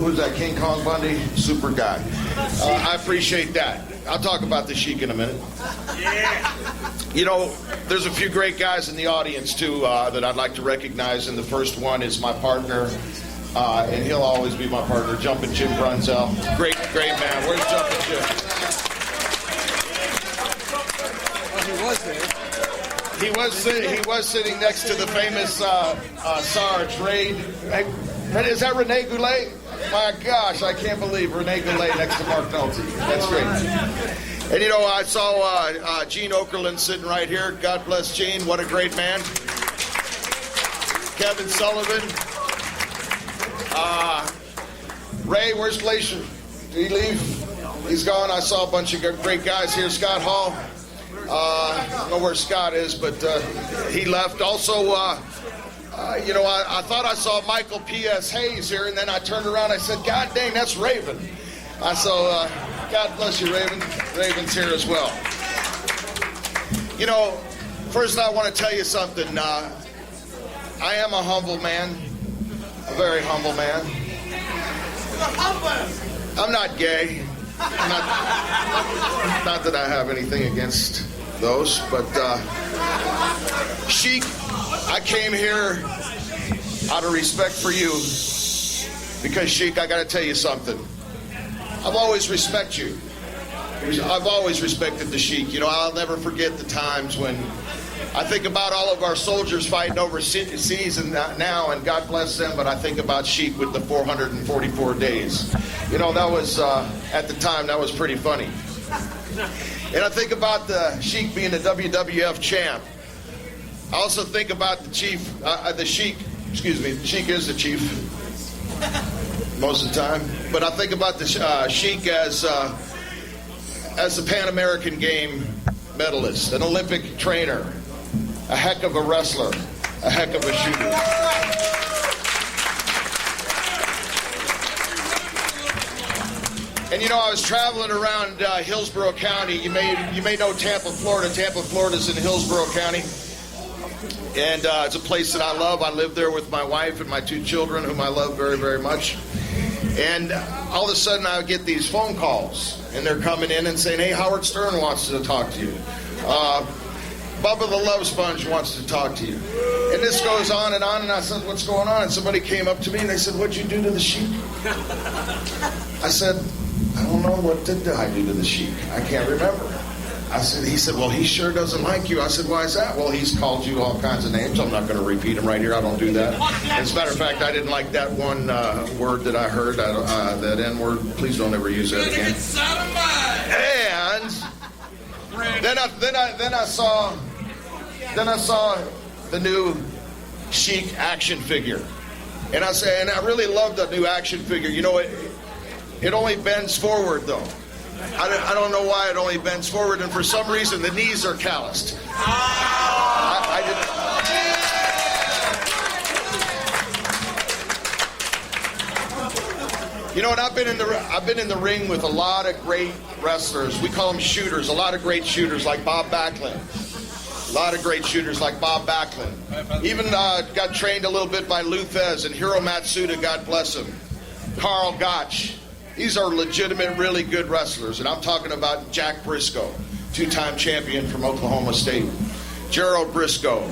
Who's that? King Kong Bundy? Super guy. I appreciate that. I'll talk about the Sheik in a minute. Yeah. You know, there's a few great guys in the audience, too, that I'd like to recognize, and the first one is my partner, and he'll always be my partner, Jumpin' Jim Brunzell. Great man. Where's Jumpin' Jim? He was there. He was sitting next to the famous Sarge Ray. Is that Rene Goulet? My gosh, I can't believe Rene Goulet next to Mark Nolte. That's great. And you know, I saw Gene Okerlund sitting right here. God bless Gene. What a great man. Kevin Sullivan. Ray, where's Glacier? Did he leave? He's gone. I saw a bunch of great guys here. Scott Hall. I don't know where Scott is, but he left. Also, you know, I thought I saw Michael P.S. Hayes here, and then I turned around and I said, God dang, that's Raven. I saw, God bless you, Raven. Raven's here as well. You know, first I want to tell you something. I am a humble man, a very humble man. I'm not gay. Not that I have anything against those, but Sheik, I came here out of respect for you, because Sheik, I got to tell you something. I've always respected you. I've always respected the Sheik. You know, I'll never forget the times when I think about all of our soldiers fighting overseas and now, and God bless them, but I think about Sheik with the 444 days. You know, that was, at the time, that was pretty funny. And I think about the Sheik being the WWF champ. I also think about the Sheik, the Sheik is the chief most of the time. But I think about the Sheik as the Pan American Game medalist, an Olympic trainer, a heck of a wrestler, a heck of a shooter. And you know, I was traveling around Hillsborough County. You may know Tampa, Florida. Tampa, Florida's in Hillsborough County. And it's a place that I love. I live there with my wife and my 2 children, whom I love very, very much. And all of a sudden, I get these phone calls, and they're coming in and saying, hey, Howard Stern wants to talk to you. Bubba the Love Sponge wants to talk to you. And this goes on, and I said, what's going on? And somebody came up to me, and they said, what'd you do to the Sheik? I said, I don't know, what did I do to the Sheik? I can't remember. He said, well, he sure doesn't like you. I said, why is that? Well, he's called you all kinds of names. I'm not going to repeat them right here. I don't do that. As a matter of fact, I didn't like that one word that I heard, that N-word. Please don't ever use that again. And then I saw the new Sheik action figure. And I really love the new action figure. You know, it only bends forward, though. I don't know why it only bends forward, and for some reason the knees are calloused. You know, and I've been in the ring with a lot of great wrestlers. We call them shooters. A lot of great shooters like Bob Backlund. A lot of great shooters like Bob Backlund. Even got trained a little bit by Lou Thez and Hiro Matsuda, God bless him. Carl Gotch. These are legitimate, really good wrestlers. And I'm talking about Jack Briscoe, 2-time champion from Oklahoma State. Gerald Briscoe.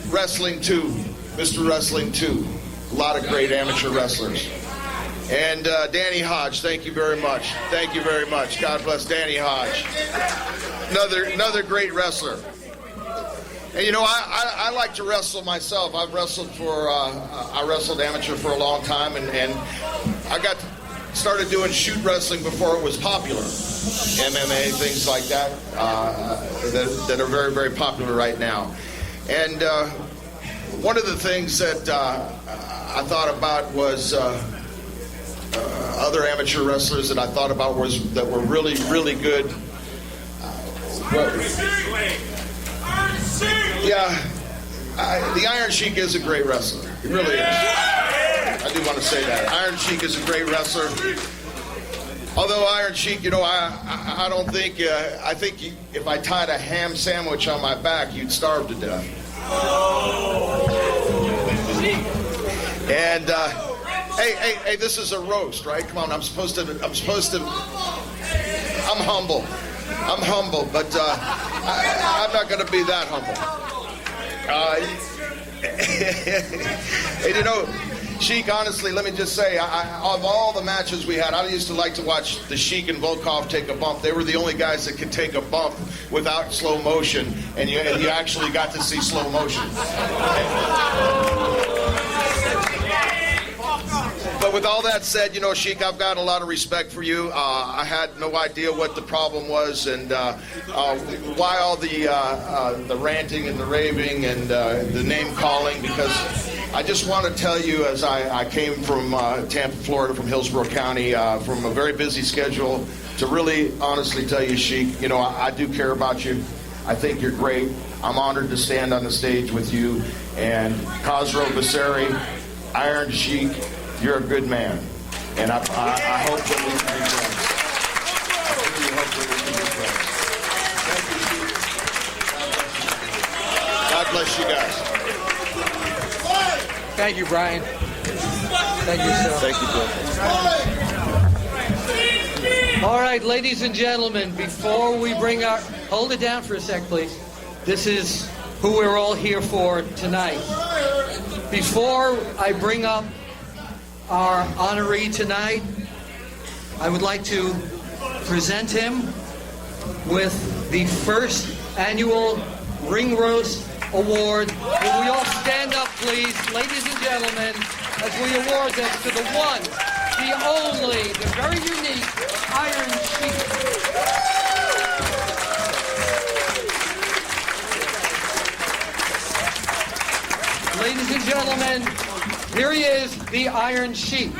Wrestling 2, Mr. Wrestling 2. A lot of great amateur wrestlers. And Danny Hodge, thank you very much. Thank you very much. God bless Danny Hodge. Another great wrestler. And you know, I like to wrestle myself. I've wrestled I wrestled amateur for a long time, and I started doing shoot wrestling before it was popular. MMA, things like that, that are very, very popular right now. And one of the things that I thought about was other amateur wrestlers that I thought about that were really, really good. The Iron Sheik is a great wrestler. He really is. I do want to say that. Iron Sheik is a great wrestler. Although Iron Sheik, you know, I don't think, I think if I tied a ham sandwich on my back, you'd starve to death. And, hey, this is a roast, right? Come on, I'm humble, but I'm not going to be that humble. And you know, Sheik, honestly, let me just say, of all the matches we had, I used to like to watch the Sheik and Volkov take a bump. They were the only guys that could take a bump without slow motion, and you actually got to see slow motion. But with all that said, you know, Sheik, I've got a lot of respect for you. I had no idea what the problem was and why all the ranting and the raving and the name calling, because I just want to tell you, as I came from Tampa, Florida, from Hillsborough County, from a very busy schedule, to really honestly tell you, Sheik, you know, I do care about you. I think you're great. I'm honored to stand on the stage with you. And Khosrow Vissari, Iron Sheik, you're a good man, and I hope that we can be friends. I really hope that we can be friends. God bless you guys. Thank you, Brian. Thank you, sir. Thank you, Bill. All right, ladies and gentlemen, before we bring our... Hold it down for a sec, please. This is who we're all here for tonight. Before I bring up our honoree tonight, I would like to present him with the first annual Ring Roast Award. Will we all stand up, please, ladies and gentlemen, as we award them to the one, the only, the very unique Iron Sheik. Ladies and gentlemen, here he is, the Iron Sheik.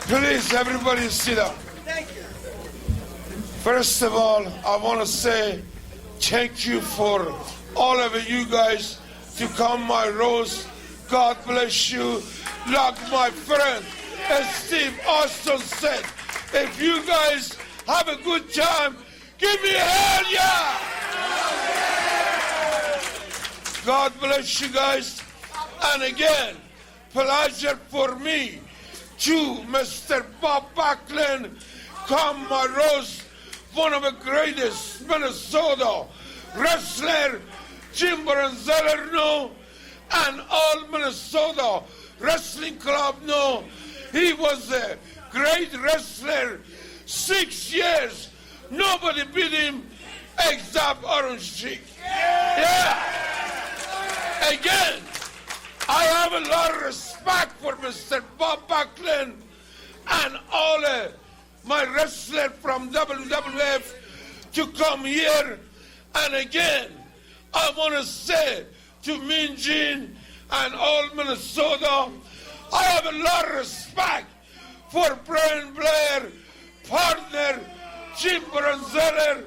Please, everybody sit down. Thank you. First of all, I want to say thank you for all of you guys to come my roast. God bless you. Like my friend Steve Austin said, if you guys have a good time, give me a hell yeah! God bless you guys. And again, pleasure for me to Mr. Bob Backlund, come my roast, one of the greatest Minnesota wrestler, Jim Brunzeller know, and all Minnesota Wrestling Club know. He was a great wrestler, 6 years. Nobody beat him except Iron Sheik. Yeah. Again, I have a lot of respect for Mr. Bob Backlund and all my wrestlers from WWF to come here. And again, I want to say to Mean Gene and all Minnesota, I have a lot of respect for Brian Blair, partner Jim Brunzeller.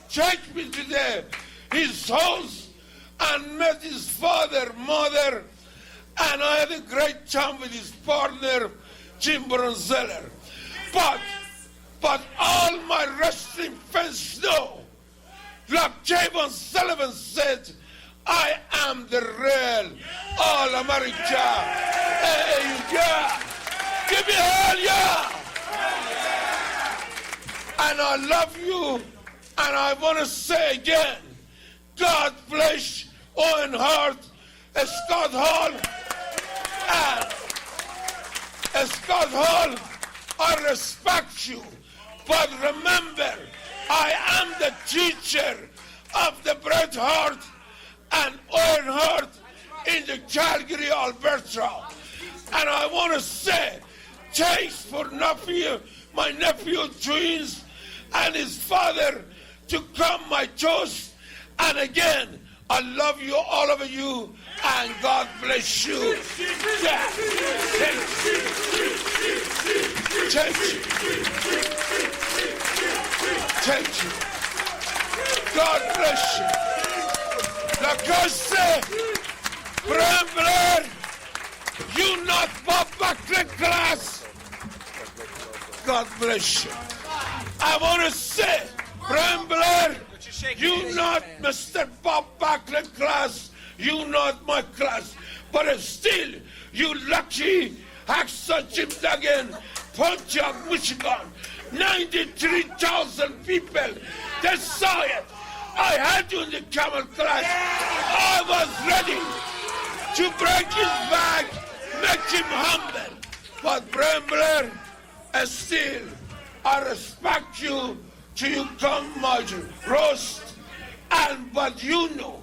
Take me to his house and met his father, mother, and I had a great time with his partner, Jim Brunzeller. But all my wrestling fans know, like Javon Sullivan said, I am the real All-America. Hey, yeah. Give me hell yeah. And I love you, and I want to say again, God bless Owen Hart, Scott Hall, And Scott Hall, I respect you, but remember, I am the teacher of the Bret Hart and Owen Hart in the Calgary, Alberta. And I want to say, thanks for my nephew twins and his father to come my toast. And again, I love you, all of you, and God bless you. Yeah. Thank you. Thank you. God bless you. Lacoste, Brambler, you not Bob Buckler class. God bless you. I want to say, Brambler, you not Mr. Bob Buckler class, you not my class, but still, you lucky Hacksaw Jim Duggan, Pontiac, Michigan, 93,000 people, they saw it. I had you in the camel class. I was ready to break his back, make him humble. But Brambler, still, I respect you till you come my roast, but you know,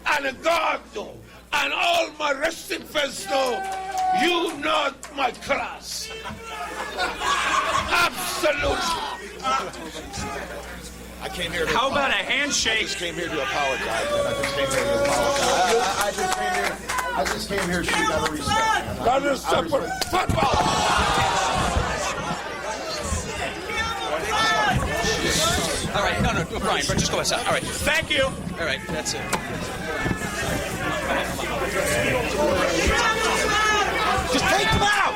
and God know, and all my wrestling fans know, you not my class. Absolutely. I came here. How about a handshake? I just came here to apologize. I just came here to shoot out of respect. That is separate football. All right, no, Brian, just go outside. All right, thank you. All right, that's it. Just take them out.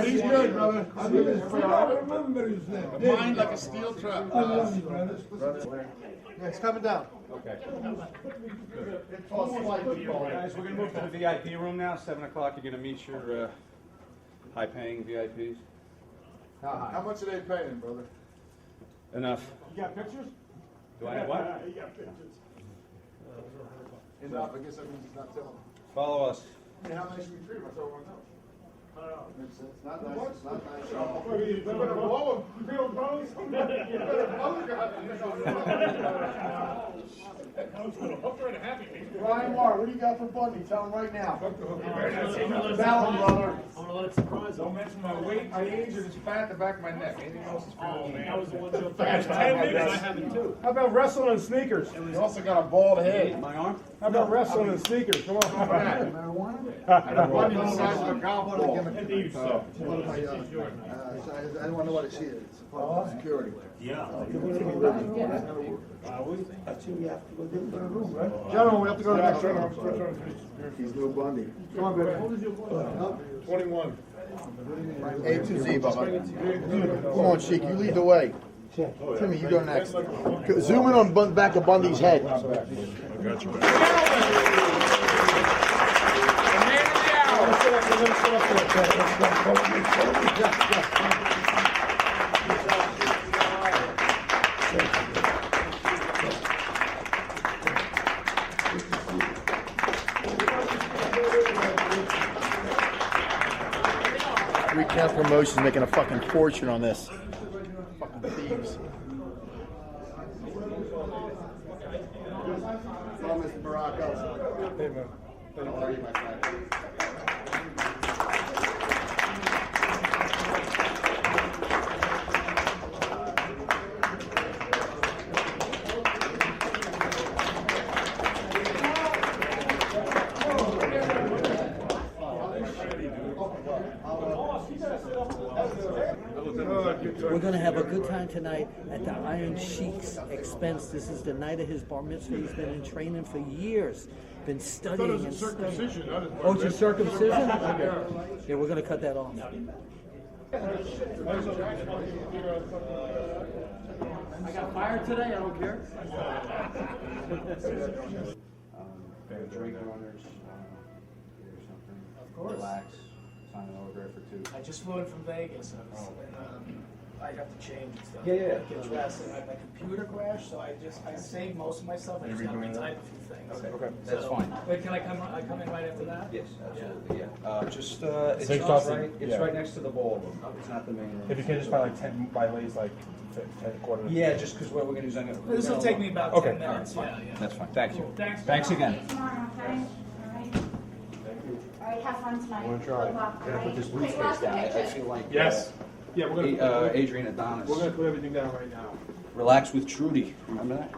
He's good, brother. I remember his name. Mind like a steel trap. Yeah, it's coming down. Okay. Guys, we're going to move to the VIP room now. 7 o'clock, you're going to meet your high-paying VIPs. How much are they paying, brother? Enough. You got pictures? Do I have what? You got pictures. Enough. I guess that means he's not telling. Follow us. Hey, how nice we treat him? That's all I want to know. It's not nice. It's not nice. You better blow him. You feel bones? You better blow him. Ryan Moore, what do you got for Bundy? Tell him right now. Tell him, brother. I'm gonna let it surprise him. Don't mention my weight, my age, or this fat at the back of my neck. Anything else is for me. I was the one who fast 10 minutes. I have it too. How about wrestling and sneakers? You also got a bald head. My arm? How about wrestling and sneakers? Come on. Marijuana? Bundy the size of a golf ball. I don't want to know what it is. It's security. Gentlemen, we have to go to the next round. He's Lou Bundy. Come on, baby. 21. A to Z, Bubba. Come on, Sheik, you lead the way. Timmy, you go next. Zoom in on back of Bundy's head. I got you. Three Catholic promotions making a fucking fortune on this. Fucking thieves. Hello, Mr. Baracco. Hey, man. How are you, my friend? We're going to have a good time tonight at the Iron Sheik's expense. This is the night of his bar mitzvah. He's been in training for years, been studying and studying. Oh, it's a circumcision? Okay. Yeah, we're going to cut that off. I got fired today, I don't care. Drink runners, or something. Of course. Relax, sign an autograph for two. I just flew in from Vegas. I have to change and stuff. Yeah. Get dressed. And my computer crashed, so I saved most of my stuff. I just got to retype a few things. Okay. That's fine. Wait, can I come in right after that? Yes, absolutely. Yeah. It's Safe just crossing. right. It's Yeah. right next to the ballroom. It's not the main room. If you can just buy like 10 by least like 10 quarters. Yeah, just because what we're going to do is This will take me about 10 minutes. All right, Yeah. That's fine. Thank you. Cool. Thanks. Thanks again. Tomorrow, okay? All right, have fun tonight. I'm going to try. Good luck, Can I put right? this briefcase Take lots of down? I pictures. feel like Yes. Yeah, we're gonna Adrian Adonis. We're gonna put everything down right now. Relax with Trudy. Remember that?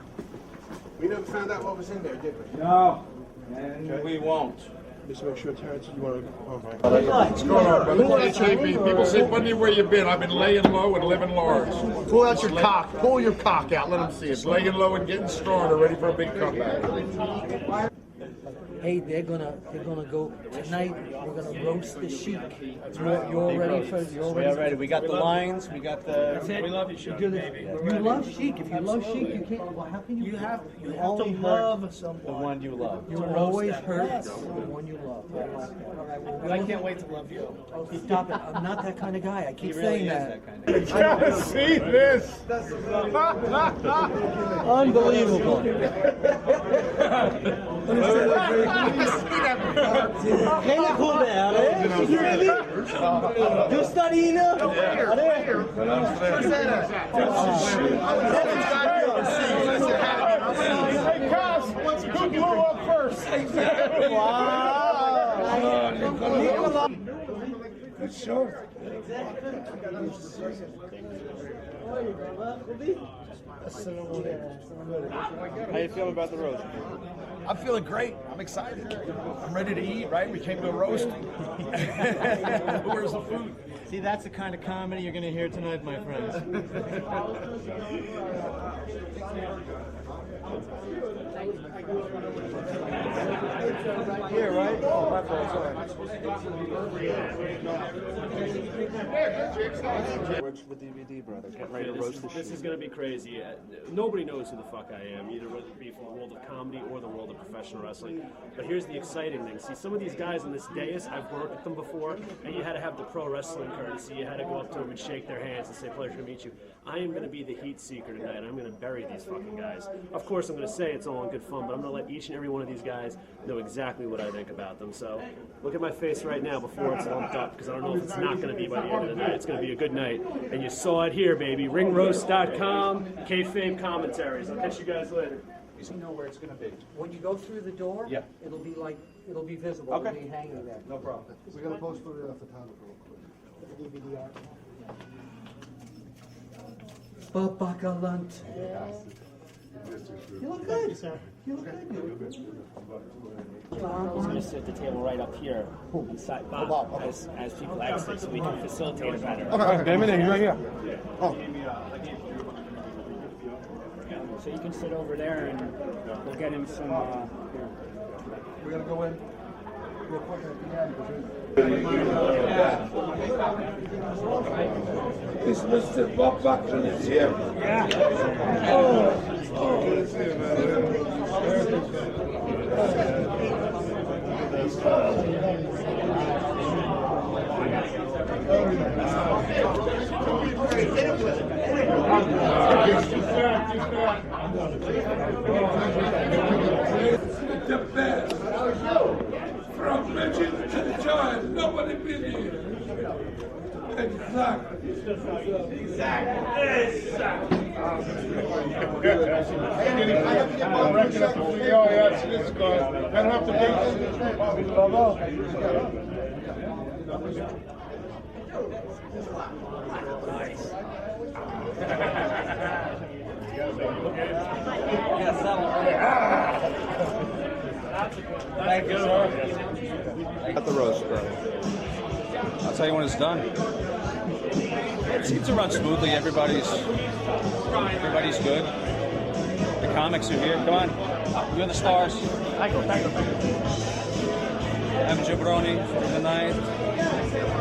We never found out what was in there, did we? No, and we won't. Just make sure, Terrence, you want to. Oh, my. What's going on, brother? JB, people say, Bundy, where you been? I've been laying low and living large. Pull out your cock. Pull your cock out. Let them see it. Just laying low and getting stronger, ready for a big comeback. Hey, they're gonna go tonight. We're gonna roast the sheik. You're ready for? We're ready. We got the lines. We got the. That's it. We love you, Sean, baby. You love sheik. If you love sheik, you can't. Well, how can you? You have to only love someone. The one you love. You will always hurt the one you love. I like that. All right, well, And I can't wait to love you. Oh, stop it. I'm not that kind of guy. I keep He really saying is that. that kind of guy. See this? Unbelievable. Kan jag komma med det? Du står inne? Hey, Cos, who blew up first? Good show. How you feeling about the roast? I'm feeling great. I'm excited. I'm ready to eat, right? We came to a roast. Where's the food? See, that's the kind of comedy you're going to hear tonight, my friends. Here, right? Oh, my fault. Sorry. Watch the DVD, brother. Get ready to roast the shit. This is going to be crazy. Nobody knows who the fuck I am, either whether it be from the world of comedy or the world of professional wrestling. But here's the exciting thing. See, some of these guys on this dais, I've worked with them before, and you had to have the pro wrestling courtesy. You had to go up to them and shake their hands and say, pleasure to meet you. I am going to be the heat seeker tonight. I'm going to bury these fucking guys. Of course, I'm going to say it's all in good fun, but I'm going to let each and every one of these guys know exactly what I think about them. So look at my face right now before it's lumped up, because I don't know if it's not going to be by the end of the night. It's going to be a good night. And you saw it here, baby. Ringroast.com, Kayfabe commentaries. I'll catch you guys later. Does he know where it's going to be? When you go through the door, Yeah. it'll be visible. Okay. It'll be hanging there. No problem. We're going to post for the photographer real quick. DVD art. Babakalant. You look good. You look good. He's going to sit at the table right up here inside Bob, as people exit, so we can facilitate it better. Okay, he's right here. Oh. So you can sit over there, and we'll get him some. Here. We're going to go in real quick at the end. Is Mr. Bob Backlund is here? Yeah. The best. From legend to giant, nobody been here. Thank you, sir. Cut the roast, bro. I'll tell you when it's done. It seems to run smoothly. Everybody's good. The comics are here. Come on. You're the stars. Thank you. I'm Jabroni for the night.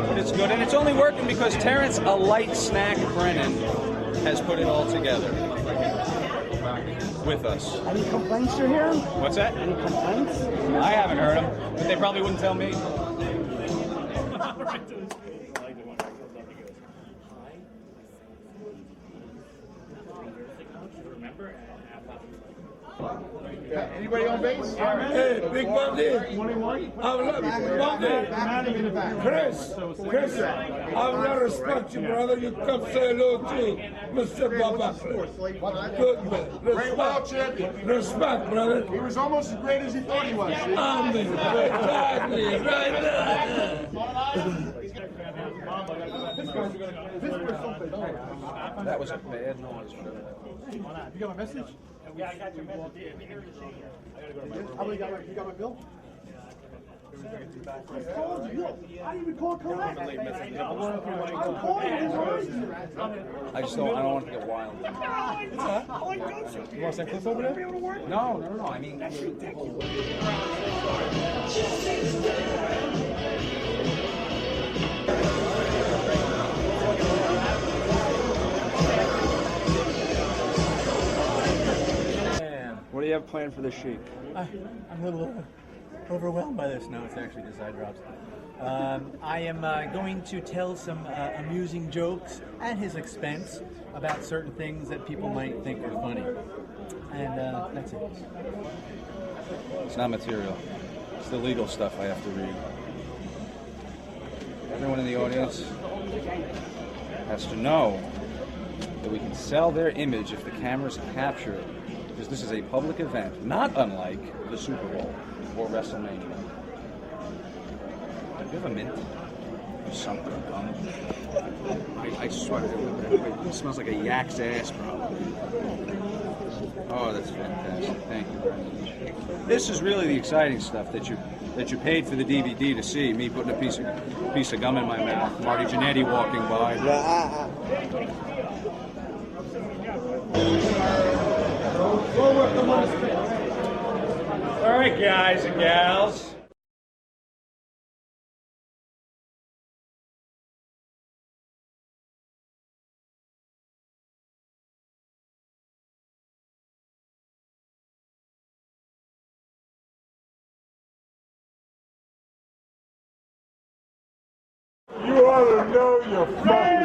But it's good. And it's only working because Terrence, a light snack Brennan, has put it all together with us. Any complaints you're hearing? What's that? Any complaints? I haven't heard them, but they probably wouldn't tell me. Anybody on base? Hey, Big Bundy. I love you, Bundy. Chris, I will respect you, brother. You come say hello to Mr. Baba. Good man. Great world champion. Respect, brother. He was almost as great as he thought he was. Amen. Exactly. Right That was a bad noise. You got my message? Yeah, I got your message. You got my bill? I called you. I didn't even call correct. I'm calling you. I don't want to get wild. You want to send Cliff over there? No. I mean, that's ridiculous. What do you have planned for the Sheik? I'm a little overwhelmed by this. No, it's actually just eye drops. I am going to tell some amusing jokes at his expense about certain things that people might think are funny. And that's it. It's not material. It's the legal stuff I have to read. Everyone in the audience has to know that we can sell their image if the cameras capture it. Because this is a public event, not unlike the Super Bowl or WrestleMania. Do you have a mint? Or something, gum? I swear, it smells like a yak's ass, probably. Oh, that's fantastic. Thank you very much. This is really the exciting stuff that you paid for the DVD to see. Me putting a piece of gum in my mouth, Marty Jannetty walking by. All right, guys and gals. You ought to know your fucking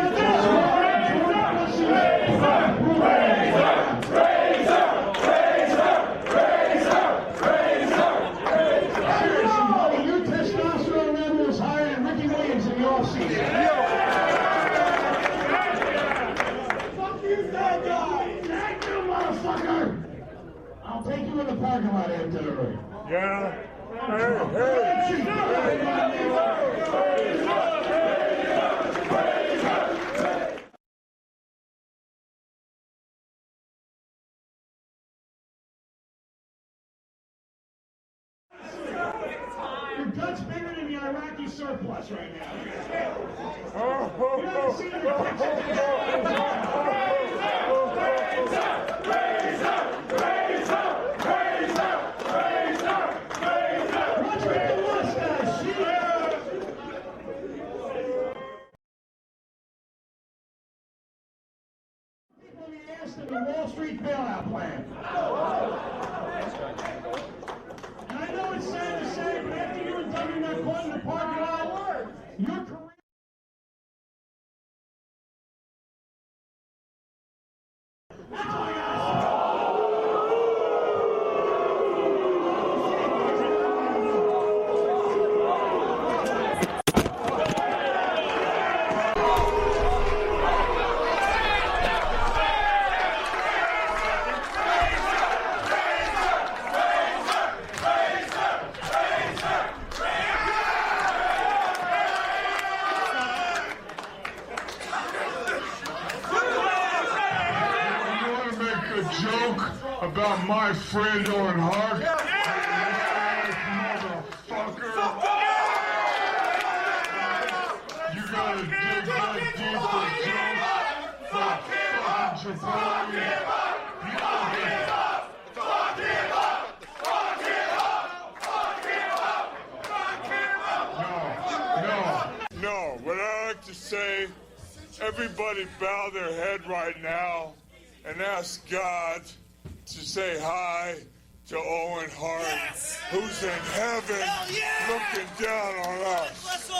Your testosterone level is higher than Ricky Williams in the offseason. Fuck you, fat guy! Thank you, motherfucker! I'll take you in the parking lot after the ring. Yeah. Your gut's bigger than the Iraqi surplus right now. You haven't seen the the Wall Street bailout plan. And I know it's sad to say, but after you and Dummy got caught in the parking lot, your career. joke about my friend Owen Hart? Motherfucker! You gotta dig that deep for jokes? Fucking jabroni! No, what I like to say, everybody bow their head right now and ask God to say hi to Owen Hart, who's in heaven looking down on us.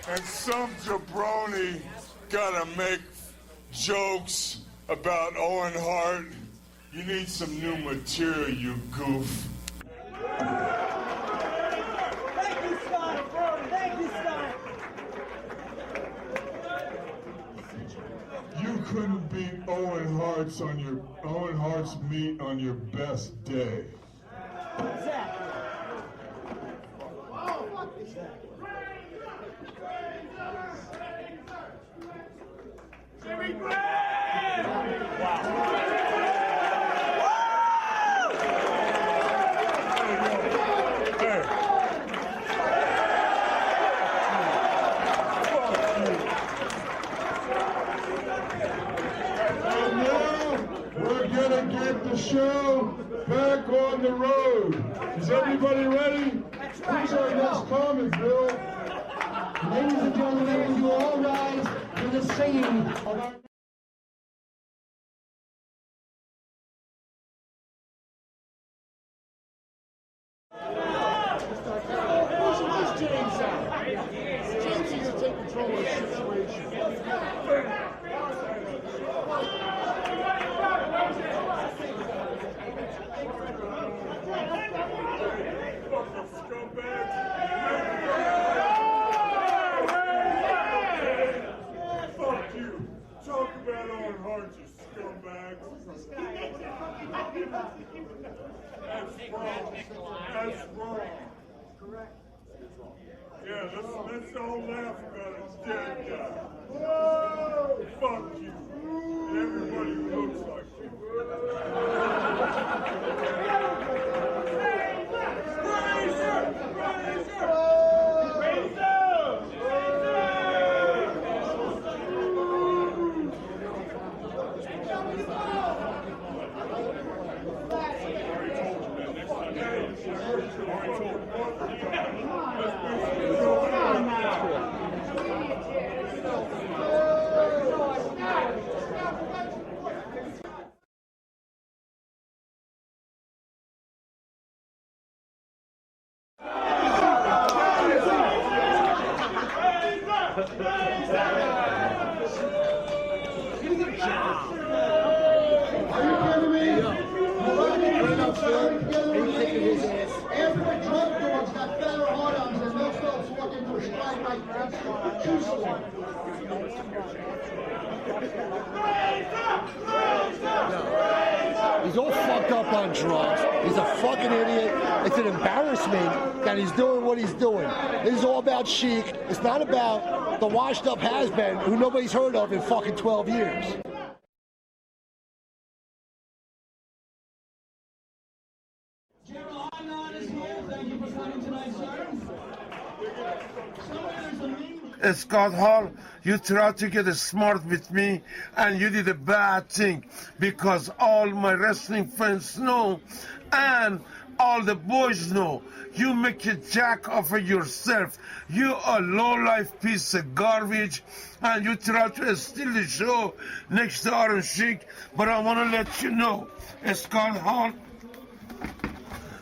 And some jabroni gotta make jokes about Owen Hart. You need some new material, you goof. You couldn't beat Owen Hart's meat on your best day. Exactly. Jimmy Graham! We're gonna get the show back on the road. Is everybody ready? Who's our next comic, Bill? Ladies and gentlemen, will you all rise for the singing of our... James needs to take control of the situation. Fuck you. Talk about Owen Hart, you scumbags. That's wrong. That's wrong. Correct. Yeah, let's all laugh about a dead guy. Whoa! Fuck you. And everybody who looks like you. He's all fucked up on drugs. He's a fucking idiot. It's an embarrassment that he's doing what he's doing. This is all about Chic. It's not about the washed up has-been who nobody's heard of in fucking 12 years. General Hyman is here. Thank you for coming tonight, sir. Scott Hall, you tried to get smart with me and you did a bad thing because all my wrestling friends know and all the boys know. You make a jack of yourself. You a low-life piece of garbage and you try to steal the show next to Iron Sheik, but I want to let you know, Scott Hall,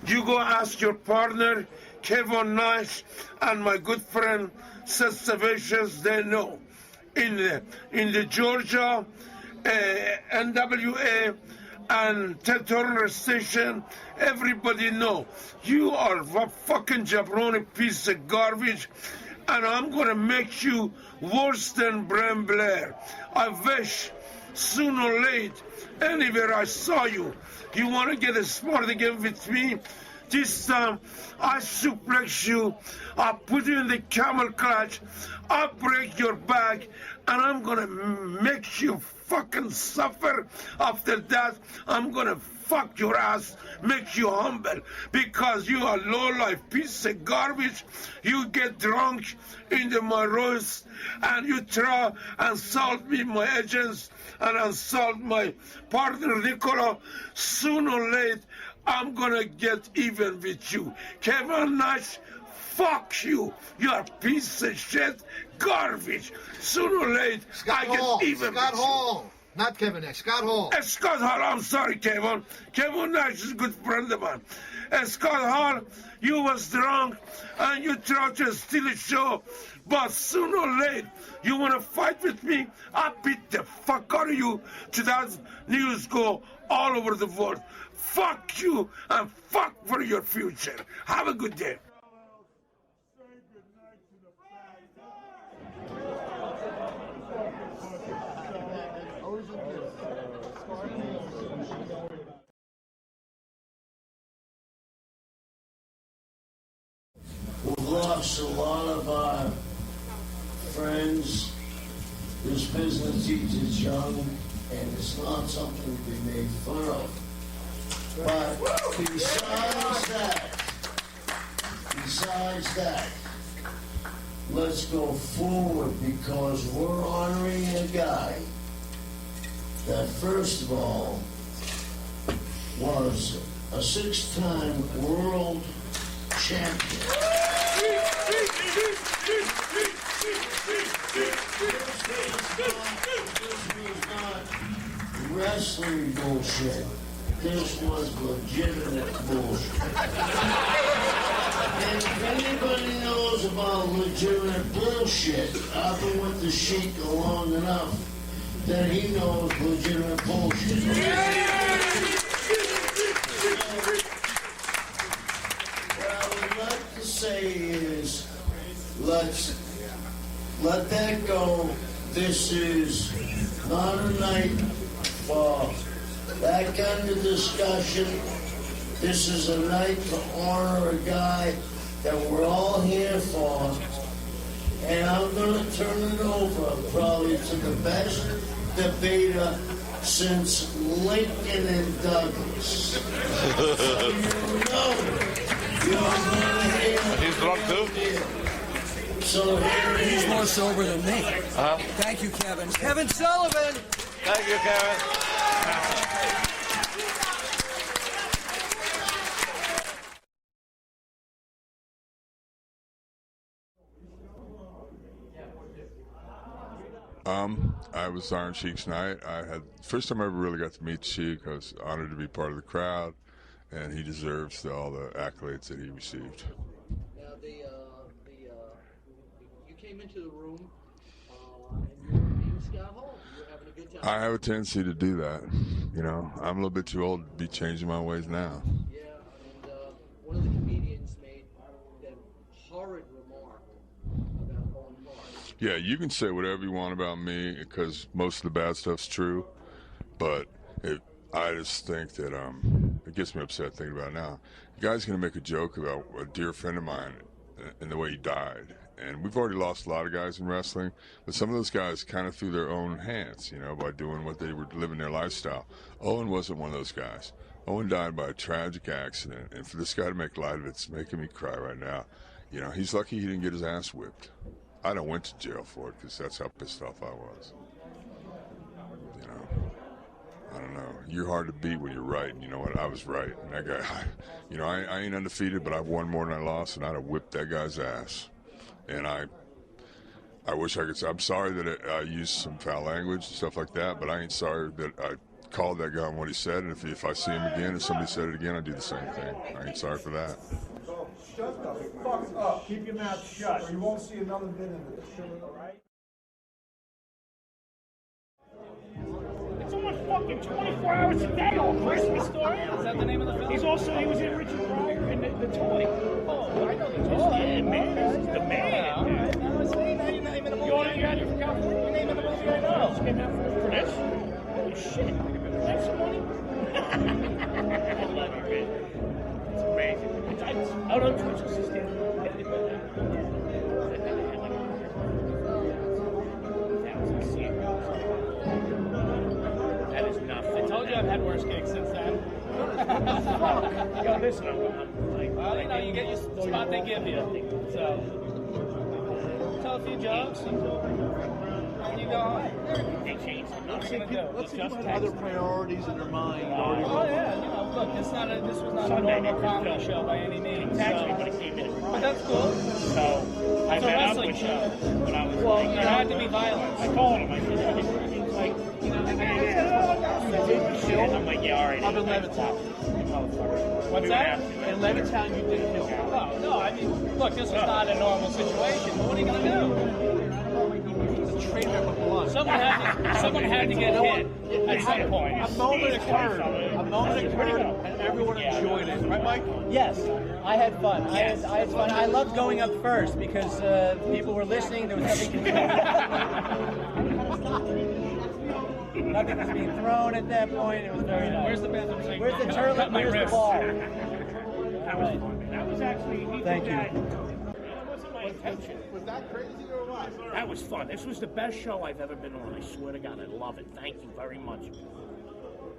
you go ask your partner, Kevin Nash, and my good friend, Seth Savicious, they know. In the Georgia, NWA, and Ted Turner station, everybody know. You are a fucking jabroni piece of garbage, and I'm gonna make you worse than Bram Blair. I wish, sooner or late, anywhere I saw you, you wanna get smart again with me, This time, I suplex you, I'll put you in the camel clutch, I'll break your back, and I'm gonna make you fucking suffer. After that, I'm gonna fuck your ass, make you humble, because you are low-life piece of garbage. You get drunk into my roast, and you try and insult me, my agents, and insult my partner Nicola. Sooner or later, I'm gonna get even with you. Kevin Nash, fuck you. You're a piece of shit, garbage. Sooner or later, I get even with you. Not Kevin Nash, Scott Hall. Scott Hall, I'm sorry, Kevin. Kevin Nash is a good friend of mine. Scott Hall, you was drunk and you tried to steal a show, but sooner or later, you want to fight with me? I'll beat the fuck out of you to that news go all over the world. Fuck you and fuck for your future. Have a good day. We've lost a lot of our friends. This business eats its young, and it's not something to be made fun of. But besides that, let's go forward, because we're honoring a guy that, first of all, was a 6-time world champion. This was not wrestling bullshit. This was legitimate bullshit. And if anybody knows about legitimate bullshit, I've been with the Sheik long enough that he knows legitimate bullshit. What I would like to say is, let's let that go. This is not a night for that kind of discussion. This is a night to honor a guy that we're all here for. And I'm going to turn it over probably to the best debater since Lincoln and Douglas. So you know you're going to hear. He's drunk too? So here he is. He's more sober than me. Thank you, Kevin. Kevin Sullivan. Thank you, Kevin. I was Iron Sheik's night. I had first time I ever really got to meet Sheik. I was honored to be part of the crowd, and he deserves all the accolades that he received. Now, you came into the room and you were being Scott Hall. You were having a good time. I have a tendency to do that. You know, I'm a little bit too old to be changing my ways now. Yeah, and one of the comedians made that horrid remark about Owen Hart. Yeah, you can say whatever you want about me because most of the bad stuff's true, but I just think that it gets me upset thinking about it now. The guy's going to make a joke about a dear friend of mine and the way he died. And we've already lost a lot of guys in wrestling, but some of those guys kind of threw their own hands, you know, by doing what they were living their lifestyle. Owen wasn't one of those guys. Owen died by a tragic accident, and for this guy to make light of it's making me cry right now. You know, he's lucky he didn't get his ass whipped. I don't went to jail for it because that's how pissed off I was. You know, I don't know. You're hard to beat when you're right, and you know what? I was right. And that guy, you know, I ain't undefeated, but I've won more than I lost, and I'd have whipped that guy's ass. And I wish I could say, I'm sorry that I used some foul language and stuff like that, but I ain't sorry that I called that guy on what he said, and if I see him again, if somebody said it again, I'd do the same thing. I ain't sorry for that. Shut the fuck up. Keep your mouth shut, or you won't see another minute of this. All right? It's almost fucking 24 hours a day on Christmas Story. Is that the name of the film? He was in Richard Pryor and the Toy. Oh, I know the Toy. Yeah, man. This is the man. All right. Now, see, now you're naming the movie. You're out here from California. You're naming the movie I know. Just getting out for this? Holy shit. Is that some money? I love you, man. It's amazing. first gig since then. Yo, listen, Well, you know, you get your spot they give you. So, tell a few jokes and you go home. they changed it. Let's see Just people have other priorities in their mind. Oh yeah, you know, look, this was not a normal comedy show by any means. Text me So. when it came in. But that's cool. So I It's a met up wrestling with show. when I was Well, like, there had to be violence. I told him, I said, he was like, shit. I'm like, yeah, all right. Up in Levittown. What's that? In Levittown, you did kill. Oh, no, I mean, look, this was not a normal situation. But what are you going to do? Someone had to get hit at some point. A moment occurred. And everyone enjoyed it. Right, Mike? Yes, I had fun. I had fun. I loved going up first because people were listening. There was nothing. Nothing was being thrown at that point. It was very nice. Where's the bathroom? Where's the toilet? Where's the bar? That was fun. That was actually. Thank you. That wasn't my intention. Was that crazy or what? That was fun. This was the best show I've ever been on. I swear to God, I love it. Thank you very much.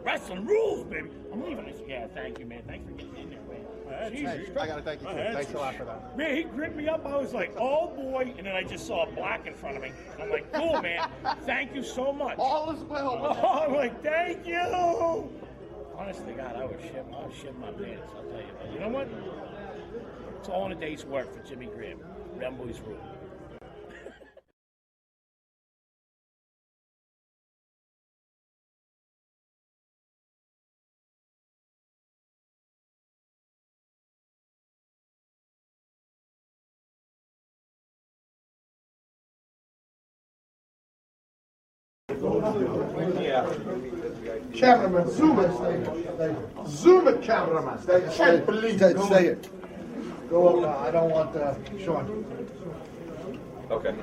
Wrestling rules, baby. I'm leaving this. Yeah, thank you, man. Thanks for getting in there, man. Jesus. I gotta thank you too. Thanks a lot for that. Man, he gripped me up. I was like, oh boy. And then I just saw a black in front of me. I'm like, cool, man. Thank you so much. All is well. Oh, I'm like, thank you. Honest to God, I was shitting my pants, I'll tell you. But you know what? It's all in a day's work for Jimmy Graham. Rambo's rule. Cameraman, zoom it. Zoom it, cameraman. I can't believe it. Say it. Go up. I don't want Sean. Okay.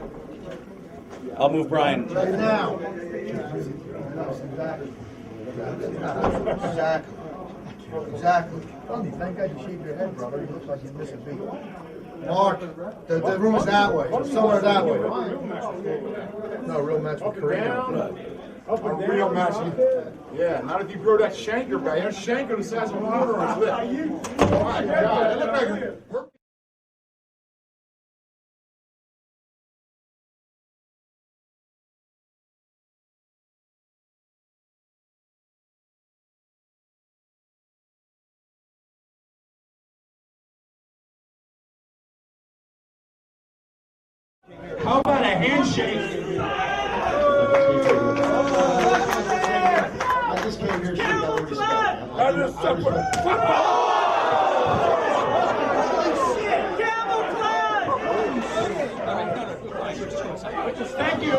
I'll move Brian. Right now. Exactly. Funny, thank God you shaved your head, brother. You look like you miss a beat. Mark, the room is that way. Somewhere that way. No, real match with Karina. Up and down. Real match. Yeah, not if you grow that shanker back. You know, shanker the size of a water on his lip. Oh my God, it looked like a How about a handshake? I just came here to show you respect. Thank you.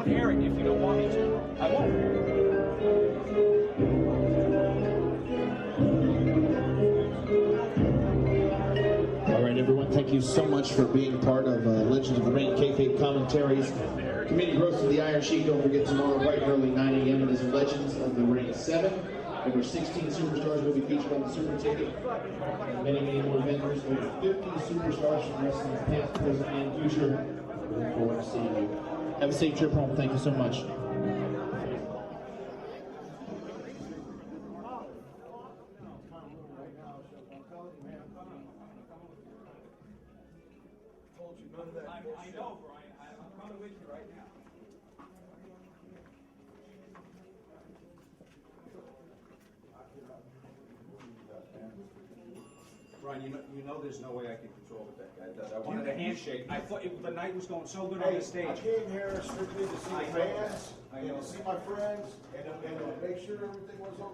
won't air it if you don't want me to. I won't. All right, everyone, thank you so much for being part of Legends of the Ring Kayfabe Commentaries. Community Roast of the Iron Sheik. Don't forget tomorrow, bright and early, 9 a.m. It is Legends of the Ring 7. Over 16 superstars will be featured on the super ticket. And many, many more vendors. Over 50 superstars from wrestling past, present, and future. We look forward to seeing you. Have a safe trip home. Thank you so much. I know, Brian. I'm coming with you right now. Brian, you know there's no way I can control it, that guy. I wanted a handshake. I thought the night was going so good on the stage. I came here strictly to see the fans and to see my friends and to make sure everything was okay.